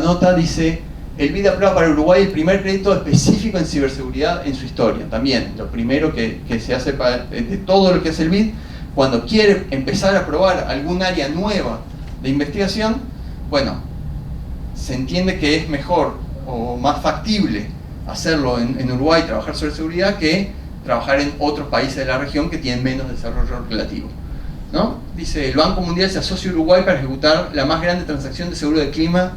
nota dice, el BID aprueba para Uruguay el primer crédito específico en ciberseguridad en su historia. También, lo primero que se hace de todo lo que hace el BID, cuando quiere empezar a probar algún área nueva de investigación, bueno, se entiende que es mejor o más factible hacerlo en Uruguay, trabajar sobre seguridad, que trabajar en otros países de la región que tienen menos desarrollo relativo, ¿no? Dice, el Banco Mundial se asocia a Uruguay para ejecutar la más grande transacción de seguro de clima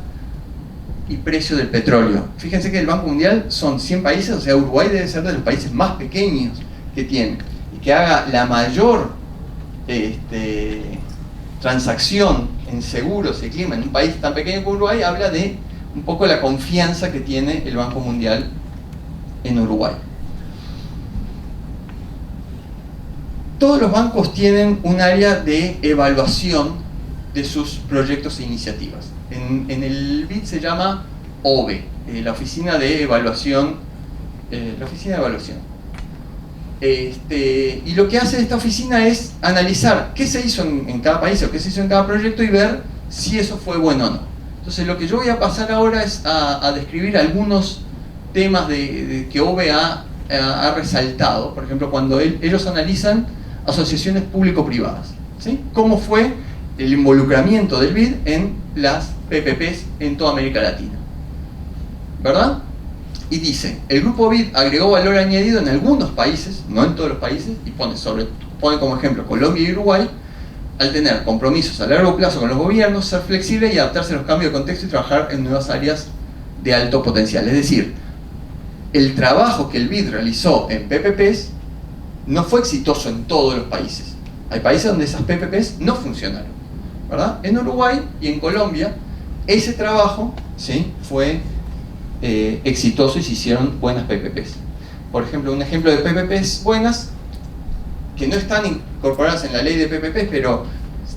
y precio del petróleo. Fíjense que el Banco Mundial son 100 países, o sea, Uruguay debe ser de los países más pequeños que tiene. Y que haga la mayor transacción en seguros y clima en un país tan pequeño como Uruguay, habla de un poco la confianza que tiene el Banco Mundial en Uruguay. Todos los bancos tienen un área de evaluación de sus proyectos e iniciativas. En el BID se llama OVE, la Oficina de Evaluación. Y lo que hace esta oficina es analizar qué se hizo en cada país o qué se hizo en cada proyecto y ver si eso fue bueno o no. Entonces lo que yo voy a pasar ahora es a describir algunos temas que OVE ha resaltado. Por ejemplo, cuando ellos analizan asociaciones público-privadas, ¿sí? ¿Cómo fue el involucramiento del BID en las PPPs en toda América Latina? ¿Verdad? Y dice, el grupo BID agregó valor añadido en algunos países, no en todos los países, y pone como ejemplo Colombia y Uruguay, al tener compromisos a largo plazo con los gobiernos, ser flexible y adaptarse a los cambios de contexto y trabajar en nuevas áreas de alto potencial. Es decir, el trabajo que el BID realizó en PPPs no fue exitoso en todos los países. Hay países donde esas PPPs no funcionaron, ¿verdad? En Uruguay y en Colombia, ese trabajo, ¿sí?, fue exitoso y se hicieron buenas PPPs. Por ejemplo, un ejemplo de PPPs buenas, que no están incorporadas en la ley de PPP, pero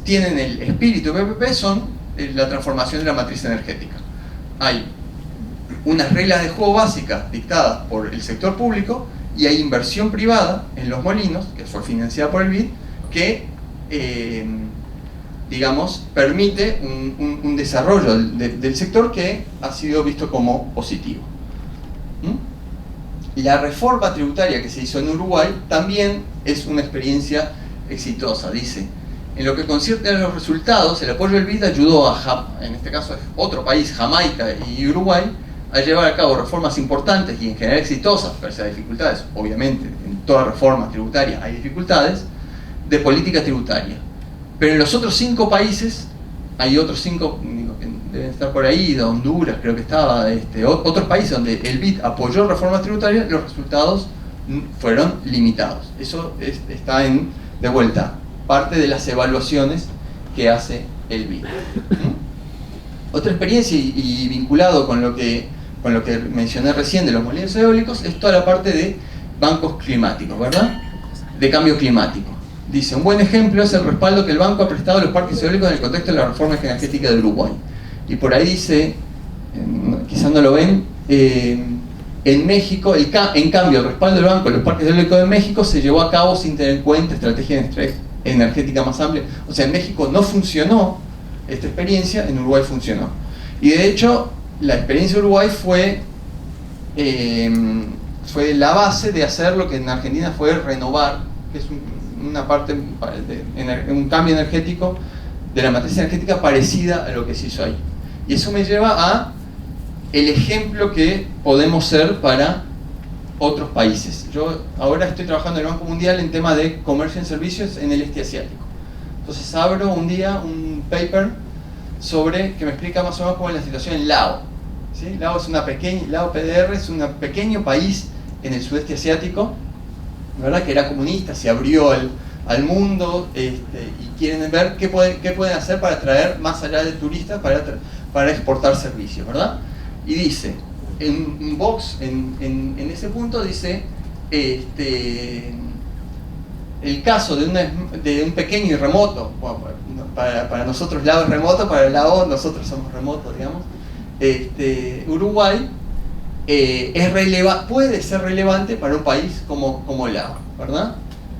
tienen el espíritu de PPP, son la transformación de la matriz energética. Hay unas reglas de juego básicas dictadas por el sector público y hay inversión privada en los molinos, que fue financiada por el BID, que, digamos, permite un desarrollo del sector que ha sido visto como positivo. La reforma tributaria que se hizo en Uruguay también es una experiencia exitosa. Dice, en lo que concierne a los resultados, el apoyo del BID ayudó en este caso es otro país, Jamaica y Uruguay, a llevar a cabo reformas importantes y en general exitosas, pese a dificultades, obviamente, en toda reforma tributaria hay dificultades, de política tributaria. Pero en los otros 5 países, hay otros 5, que deben estar por ahí, de Honduras creo que estaba, otros países donde el BID apoyó reformas tributarias, los resultados fueron limitados. Eso está de vuelta, parte de las evaluaciones que hace el BID. Otra experiencia, y vinculado con lo que mencioné recién de los molinos eólicos, es toda la parte de bancos climáticos, ¿verdad? De cambio climático. Dice, un buen ejemplo es el respaldo que el banco ha prestado a los parques eólicos en el contexto de la reforma energética de Uruguay. Y por ahí dice, quizás no lo ven, en México, en cambio, el respaldo del banco a los parques eólicos de México se llevó a cabo sin tener en cuenta estrategia energética más amplia. O sea, en México no funcionó esta experiencia, en Uruguay funcionó. Y de hecho, la experiencia de Uruguay fue la base de hacer lo que en Argentina fue renovar, que es una parte, un cambio energético de la matriz energética parecida a lo que se hizo ahí. Y eso me lleva a el ejemplo que podemos ser para otros países. Yo ahora estoy trabajando en el Banco Mundial en tema de comercio en servicios en el este asiático. Entonces abro un día un paper que me explica más o menos cómo es la situación en Laos. ¿Sí? Laos PDR es un pequeño país en el sudeste asiático, ¿verdad? Que era comunista, se abrió al mundo, y quieren ver qué pueden hacer para atraer más allá de turistas para exportar servicios, ¿verdad? Y dice, en un box en ese punto dice, el caso de un pequeño y remoto, bueno, para nosotros Laos es remoto, para Laos nosotros somos remotos, digamos, Uruguay puede ser relevante para un país como Laos, ¿verdad?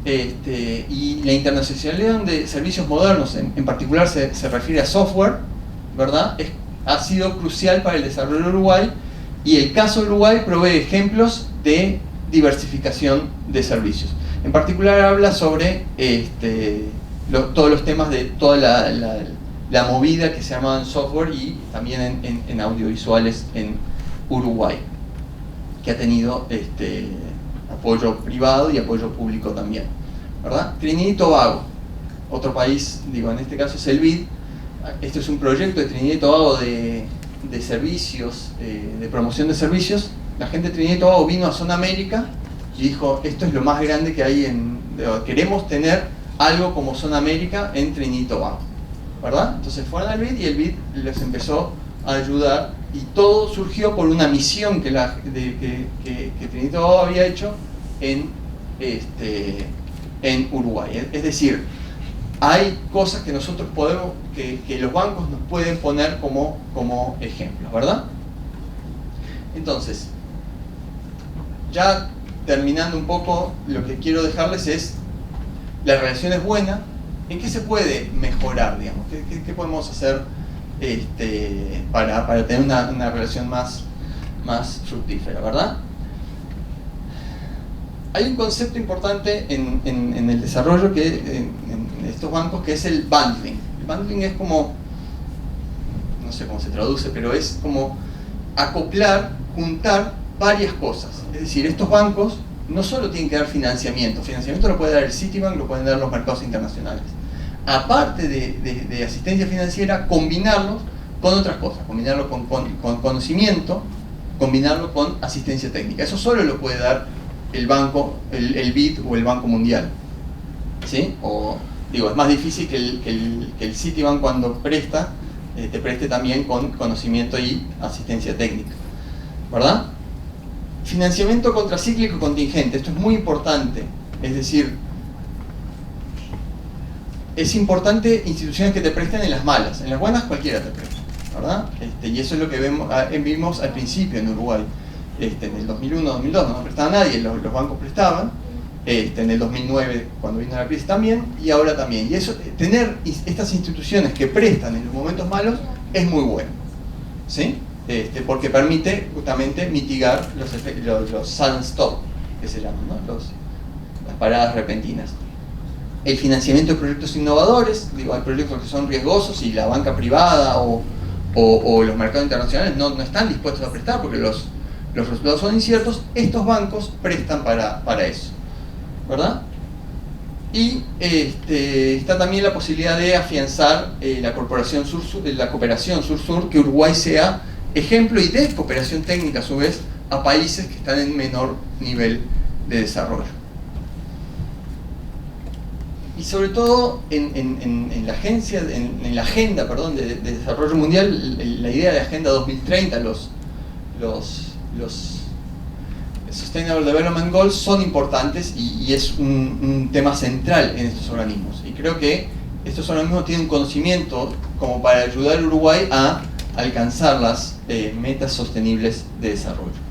Y la internacionalización de servicios modernos, en particular se refiere a software, ¿verdad? Ha sido crucial para el desarrollo de Uruguay, y el caso de Uruguay provee ejemplos de diversificación de servicios. En particular habla sobre todos los temas de toda la movida que se llama en software y también en audiovisuales en Uruguay, que ha tenido apoyo privado y apoyo público también, ¿verdad? Trinidad y Tobago, otro país, en este caso es el BID. Esto es un proyecto de Trinidad y Tobago de servicios, de promoción de servicios. La gente de Trinidad y Tobago vino a Zona América y dijo, esto es lo más grande que hay queremos tener algo como Zona América en Trinidad y Tobago, ¿verdad? Entonces fueron al BID y el BID les empezó a ayudar, y todo surgió por una misión que Trinidad y Tobago había hecho en Uruguay. Es decir, hay cosas que nosotros podemos, que los bancos nos pueden poner como ejemplos, ¿verdad? Entonces, ya terminando un poco, lo que quiero dejarles es, la relación es buena, ¿en qué se puede mejorar, digamos? ¿Qué podemos hacer para tener una relación más fructífera, ¿verdad? Hay un concepto importante en el desarrollo en estos bancos, que es el bundling. El bundling es como, no sé cómo se traduce, pero es como acoplar, juntar varias cosas. Es decir, estos bancos no solo tienen que dar financiamiento lo puede dar el Citibank, lo pueden dar los mercados internacionales. Aparte de asistencia financiera, combinarlos con otras cosas, combinarlo con conocimiento, combinarlo con asistencia técnica. Eso solo lo puede dar el banco, el BID o el Banco Mundial, ¿sí? Es más difícil que el Citibank, cuando presta, te preste también con conocimiento y asistencia técnica, ¿verdad? Financiamiento contracíclico contingente, esto es muy importante. Es decir, es importante instituciones que te presten en las malas. En las buenas cualquiera te presta, ¿verdad? Y eso es lo que vimos al principio en Uruguay. En el 2001, 2002 no prestaba nadie, los bancos prestaban. En el 2009, cuando vino la crisis, también, y ahora también. Y eso, tener estas instituciones que prestan en los momentos malos es muy bueno, ¿sí? Porque permite justamente mitigar los sudden stop, que se llaman, ¿no? Las paradas repentinas. El financiamiento de proyectos innovadores, hay proyectos que son riesgosos y la banca privada o o los mercados internacionales no están dispuestos a prestar porque los resultados son inciertos, estos bancos prestan para eso, ¿verdad? Y está también la posibilidad de afianzar la cooperación sur-sur, que Uruguay sea ejemplo y de cooperación técnica a su vez a países que están en menor nivel de desarrollo. Y sobre todo en la agenda de desarrollo mundial, la idea de Agenda 2030, los Sustainable Development Goals son importantes y es un tema central en estos organismos. Y creo que estos organismos tienen un conocimiento como para ayudar a Uruguay a alcanzar las metas sostenibles de desarrollo.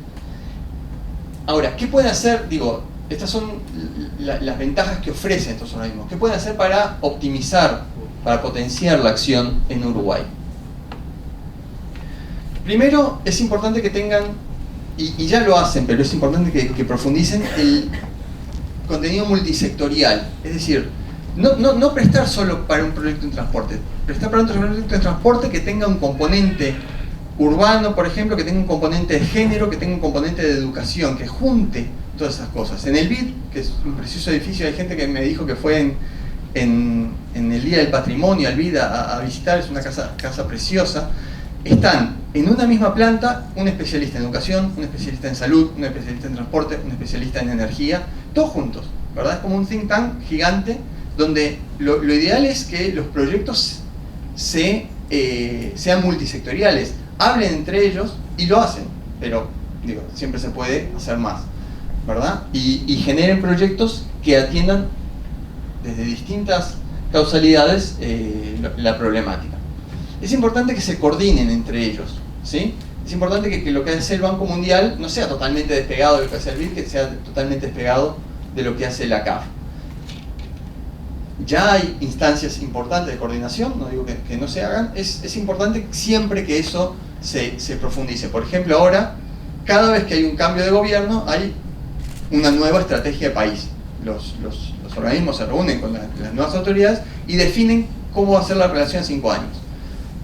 Ahora, ¿qué pueden hacer? Digo, estas son las ventajas que ofrecen estos organismos. ¿Qué pueden hacer para optimizar, para potenciar la acción en Uruguay? Primero, es importante que tengan, y ya lo hacen, pero es importante que profundicen el contenido multisectorial. Es decir, no prestar solo para un proyecto en transporte, prestar para un proyecto de transporte que tenga un componente urbano, por ejemplo, que tenga un componente de género, que tenga un componente de educación, que junte todas esas cosas. En el BID, que es un precioso edificio, hay gente que me dijo que fue en el Día del Patrimonio al BID a visitar, es una casa preciosa. Están en una misma planta un especialista en educación, un especialista en salud, un especialista en transporte, un especialista en energía, todos juntos, ¿verdad? Es como un think tank gigante donde lo ideal es que los proyectos sean multisectoriales, hablen entre ellos y lo hacen, pero digo, siempre se puede hacer más, ¿verdad? Y generen proyectos que atiendan desde distintas causalidades la problemática. Es importante que se coordinen entre ellos, ¿sí? Es importante que lo que hace el Banco Mundial no sea totalmente despegado de lo que hace el BID, que sea totalmente despegado de lo que hace la CAF. Ya hay instancias importantes de coordinación, no digo que no se hagan, es importante siempre que eso se profundice. Por ejemplo, ahora, cada vez que hay un cambio de gobierno, hay una nueva estrategia de país. Los organismos se reúnen con las nuevas autoridades y definen cómo va a ser la relación en 5 años.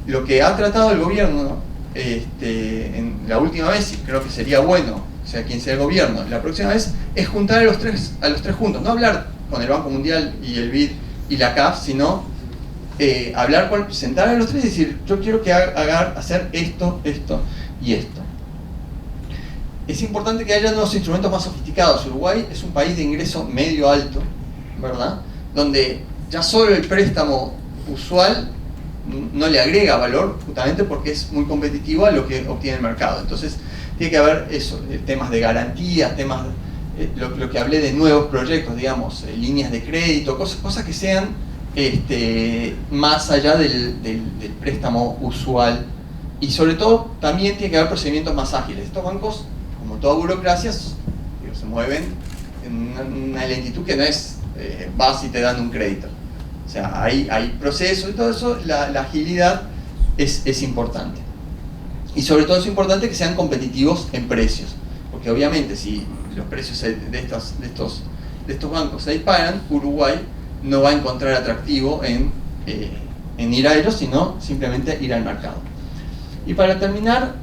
Lo que ha tratado el gobierno en la última vez, y creo que sería bueno, sea quien sea el gobierno, la próxima vez, es juntar a los tres juntos, no hablar con el Banco Mundial y el BID y la CAF, sino sentar a los tres y decir, yo quiero que hacer esto, esto y esto. Es importante que haya nuevos instrumentos más sofisticados. Uruguay es un país de ingreso medio alto, ¿verdad? Donde ya solo el préstamo usual no le agrega valor, justamente porque es muy competitivo a lo que obtiene el mercado. Entonces tiene que haber eso, temas de garantías, temas lo que hablé de nuevos proyectos, digamos, líneas de crédito, cosas que sean más allá del préstamo usual. Y sobre todo también tiene que haber procedimientos más ágiles. Estos bancos, como toda burocracia, se mueven en una lentitud que no es vas y te dan un crédito. O sea, hay procesos y todo eso, la agilidad es importante. Y sobre todo es importante que sean competitivos en precios, porque obviamente si los precios de estos bancos se disparan, Uruguay no va a encontrar atractivo en ir a ellos, sino simplemente ir al mercado. Y para terminar,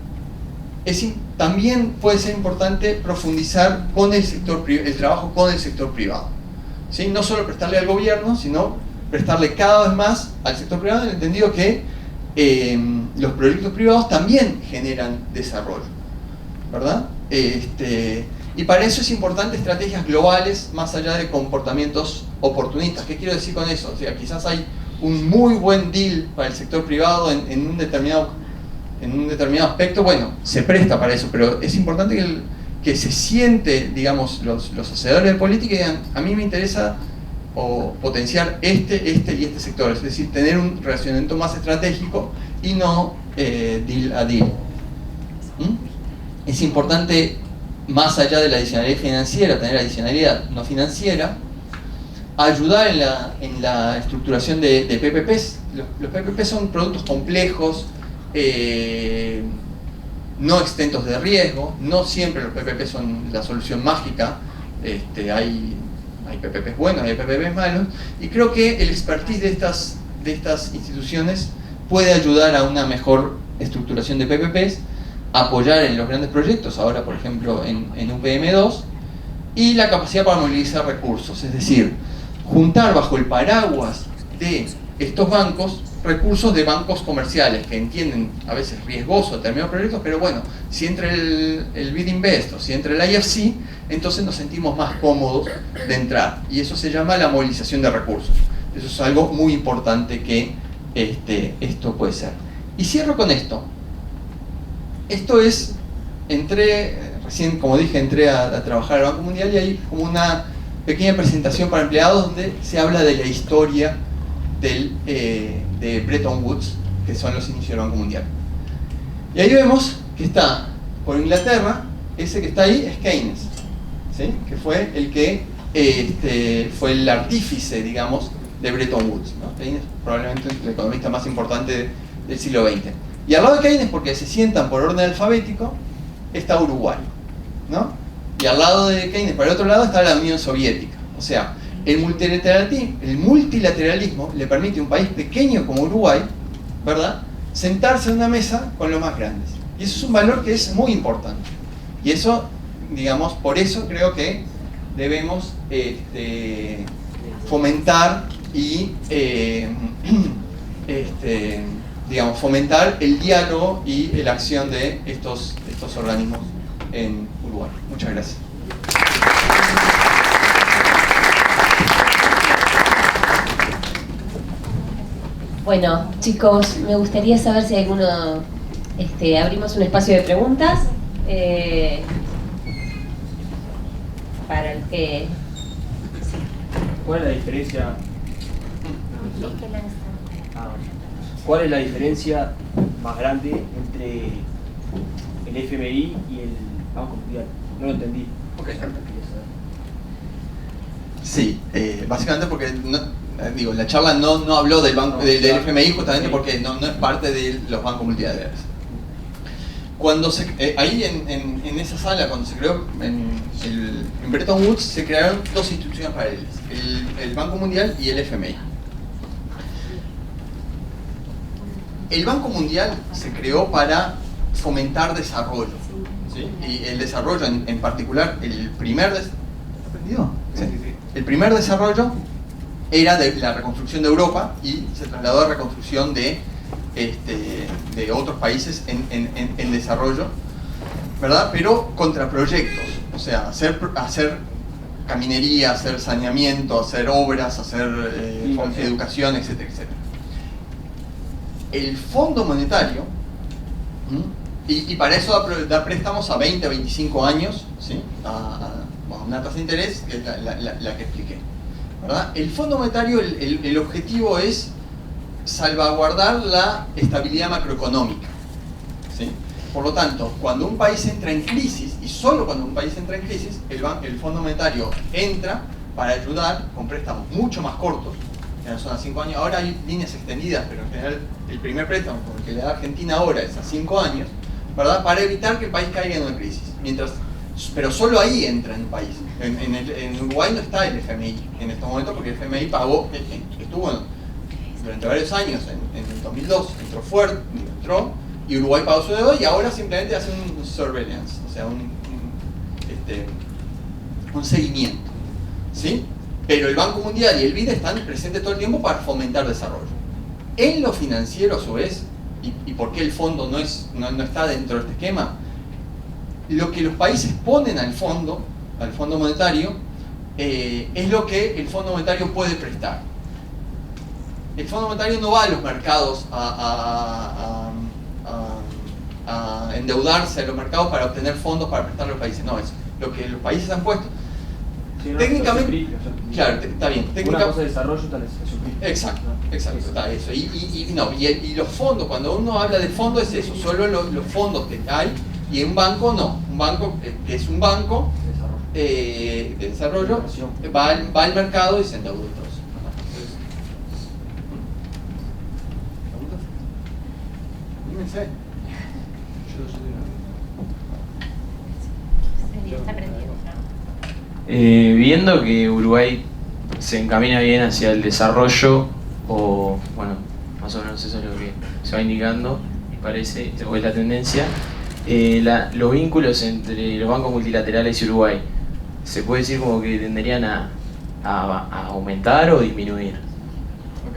también puede ser importante profundizar con el trabajo con el sector privado, ¿sí? No solo prestarle al gobierno, sino prestarle cada vez más al sector privado, en el entendido que los proyectos privados también generan desarrollo, ¿verdad? Y para eso es importante estrategias globales más allá de comportamientos oportunistas. ¿Qué quiero decir con eso? O sea, quizás hay un muy buen deal para el sector privado en un determinado aspecto, bueno, se presta para eso, pero es importante que se siente, digamos, los hacedores de política y digan, a mí me interesa potenciar este y este sector, es decir, tener un relacionamiento más estratégico y no deal a deal. Es importante, más allá de la adicionalidad financiera, tener adicionalidad no financiera, ayudar en la estructuración de PPPs. Los PPPs son productos complejos, no exentos de riesgo, no siempre los PPPs son la solución mágica, hay PPPs buenos, hay PPPs malos, y creo que el expertise de estas instituciones puede ayudar a una mejor estructuración de PPPs, apoyar en los grandes proyectos, ahora por ejemplo en UPM2, y la capacidad para movilizar recursos, es decir, juntar bajo el paraguas de estos bancos recursos de bancos comerciales que entienden a veces riesgoso determinados proyectos, pero bueno, si entra el Bid Invest o si entra el IFC, entonces nos sentimos más cómodos de entrar, y eso se llama la movilización de recursos. Eso es algo muy importante que esto puede ser. Y cierro con esto. Esto es, recién como dije, entré a trabajar al Banco Mundial, y hay como una pequeña presentación para empleados donde se habla de la historia de Bretton Woods, que son los inicios del Banco Mundial. Y ahí vemos que está, por Inglaterra, ese que está ahí es Keynes, ¿sí? Que fue el que fue el artífice, digamos, de Bretton Woods, ¿no? Keynes probablemente el economista más importante del siglo XX. Y al lado de Keynes, porque se sientan por orden alfabético, está Uruguay, ¿no? Y al lado de Keynes, para el otro lado, está la Unión Soviética. O sea, el multilateralismo le permite a un país pequeño como Uruguay, ¿verdad?, sentarse en una mesa con los más grandes. Y eso es un valor que es muy importante. Y eso, digamos, por eso creo que debemos fomentar y digamos, fomentar el diálogo y la acción de estos organismos en Uruguay. Muchas gracias. Bueno, chicos, me gustaría saber si alguno... abrimos un espacio de preguntas. Para el que... ¿Cuál es la diferencia? ¿Cuál es la diferencia más grande entre el FMI y el Banco Mundial? No lo entendí. Okay. Sí, básicamente porque la charla no habló del banco, del FMI justamente porque no es parte de los bancos multilaterales. Cuando ahí en esa sala, cuando se creó en Bretton Woods, se crearon dos instituciones paralelas, el Banco Mundial y el FMI. El Banco Mundial se creó para fomentar desarrollo, ¿sí? Y el desarrollo en particular, el primer desarrollo era de la reconstrucción de Europa, y se trasladó a reconstrucción de otros países en desarrollo, ¿verdad? Pero contra proyectos, o sea, hacer caminería, hacer saneamiento, hacer obras, hacer educación, etcétera, etcétera. El Fondo Monetario, y para eso da préstamos a 20 a 25 años, ¿sí? a una tasa de interés, que es la que expliqué, ¿verdad? El Fondo Monetario, el objetivo es salvaguardar la estabilidad macroeconómica, ¿sí? Por lo tanto, cuando un país entra en crisis, y solo cuando un país entra en crisis, el Fondo Monetario entra para ayudar con préstamos mucho más cortos, que no son a 5 años. Ahora hay líneas extendidas, pero en general el primer préstamo, como el que le da Argentina ahora, es a 5 años, ¿verdad?, para evitar que el país caiga en una crisis. Pero solo ahí entra en el país. En Uruguay no está el FMI en estos momentos, porque el FMI estuvo durante varios años, en el 2002 entró, y Uruguay pagó su deuda, y ahora simplemente hace un surveillance, o sea, un seguimiento, ¿sí? Pero el Banco Mundial y el BID están presentes todo el tiempo para fomentar desarrollo. En lo financiero, a su vez, y por qué el fondo no está dentro de este esquema, lo que los países ponen al Fondo Monetario, es lo que el Fondo Monetario puede prestar. El Fondo Monetario no va a los mercados a endeudarse a los mercados para obtener fondos para prestar a los países. No, es lo que los países han puesto. Sí, no, Técnicamente, claro, está bien. Una cosa de desarrollo, tal vez es exacto, está eso. Y los fondos, cuando uno habla de fondos, es eso, solo los fondos que hay, y un banco no. Un banco que es un banco de desarrollo, va al mercado y se endeuda. ¿Preguntas? Está aprendiendo, viendo que Uruguay se encamina bien hacia el desarrollo, o bueno, más o menos eso es lo que se va indicando, parece, o es la tendencia, los vínculos entre los bancos multilaterales y Uruguay, ¿se puede decir como que tenderían a aumentar o disminuir? Ok,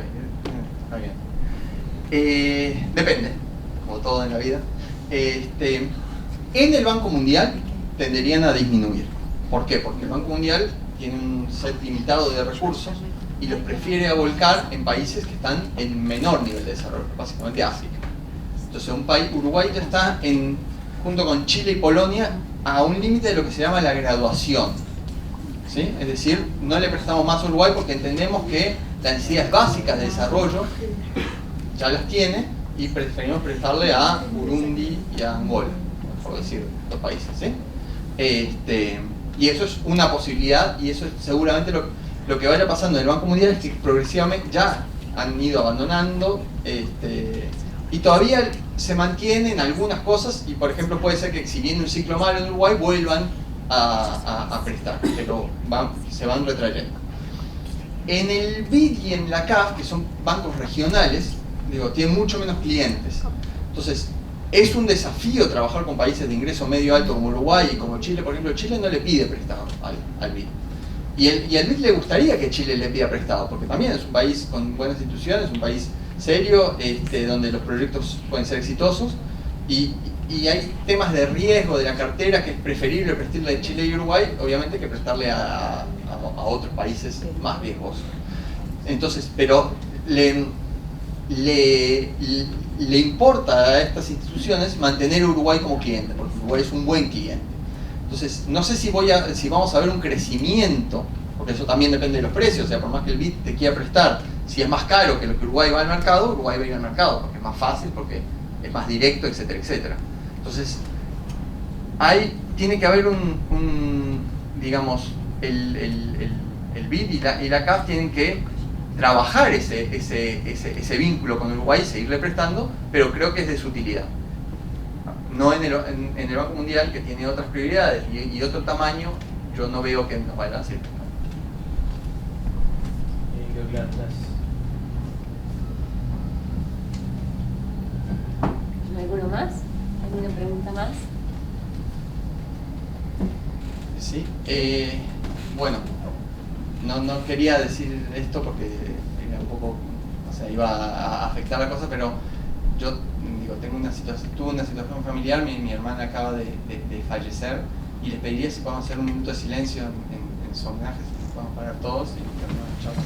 está bien. Depende, como todo en la vida. En el Banco Mundial tenderían a disminuir. ¿Por qué? Porque el Banco Mundial tiene un set limitado de recursos y los prefiere volcar en países que están en menor nivel de desarrollo, básicamente África. Entonces Uruguay ya está junto con Chile y Polonia a un límite de lo que se llama la graduación, ¿sí? Es decir, no le prestamos más a Uruguay porque entendemos que las necesidades básicas de desarrollo ya las tiene y preferimos prestarle a Burundi y a Angola, por decir dos países, ¿sí? Y eso es una posibilidad, y eso es seguramente lo que vaya pasando en el Banco Mundial, es que progresivamente ya han ido abandonando, y todavía se mantienen algunas cosas, y por ejemplo puede ser que si viene un ciclo malo en Uruguay vuelvan a prestar, pero se van retrayendo. En el BID y en la CAF, que son bancos regionales, tienen mucho menos clientes. Entonces, es un desafío trabajar con países de ingreso medio alto como Uruguay y como Chile. Por ejemplo, Chile no le pide prestado al BID. Y al BID le gustaría que Chile le pida prestado, porque también es un país con buenas instituciones, un país serio, donde los proyectos pueden ser exitosos. Y hay temas de riesgo de la cartera que es preferible prestarle a Chile y Uruguay, obviamente, que prestarle a otros países más riesgosos. Entonces, pero le importa a estas instituciones mantener a Uruguay como cliente, porque Uruguay es un buen cliente. Entonces, no sé si vamos a ver un crecimiento, porque eso también depende de los precios. O sea, por más que el BID te quiera prestar, si es más caro que lo que Uruguay va al mercado, Uruguay va a ir al mercado, porque es más fácil, porque es más directo, etcétera, etcétera. Entonces, tiene que haber digamos, el BID y la CAF tienen que trabajar ese vínculo con Uruguay y seguirle prestando, pero creo que es de su utilidad. No en el Banco Mundial, que tiene otras prioridades y otro tamaño, yo no veo que nos vaya a hacer. Creo que gracias. ¿Alguno más? ¿Alguna pregunta más? Sí. Bueno, no quería decir esto porque era un poco, o sea, iba a afectar la cosa, pero yo tuve una situación familiar. Mi hermana acaba de fallecer, y les pediría si podemos hacer un minuto de silencio en su homenaje, si nos podemos parar todos y terminamos la charla.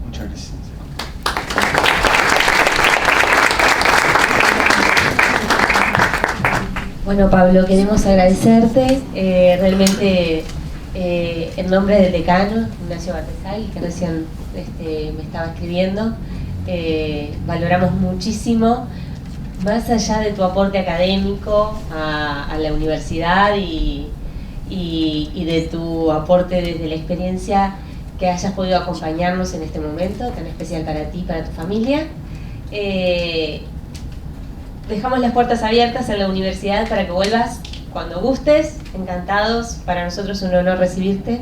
Muchas gracias. Bueno, Pablo, queremos agradecerte realmente en nombre del decano, Ignacio Bartesal, que recién me estaba escribiendo. Valoramos muchísimo, más allá de tu aporte académico a la universidad y de tu aporte desde la experiencia, que hayas podido acompañarnos en este momento tan especial para ti y para tu familia. Dejamos las puertas abiertas en la universidad para que vuelvas cuando gustes, encantados, para nosotros es un honor recibirte.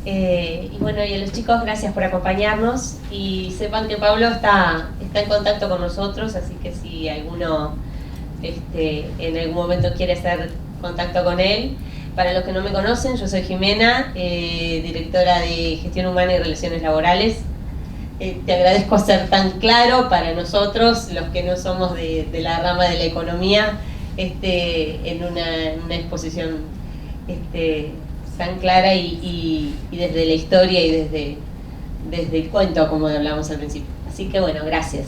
Y bueno, y a los chicos, gracias por acompañarnos, y sepan que Pablo está en contacto con nosotros, así que si alguno en algún momento quiere hacer contacto con él. Para los que no me conocen, yo soy Jimena, directora de Gestión Humana y Relaciones Laborales. Te agradezco ser tan claro para nosotros, los que no somos de la rama de la economía, en una exposición tan clara y desde la historia y desde el cuento, como hablamos al principio. Así que bueno, gracias.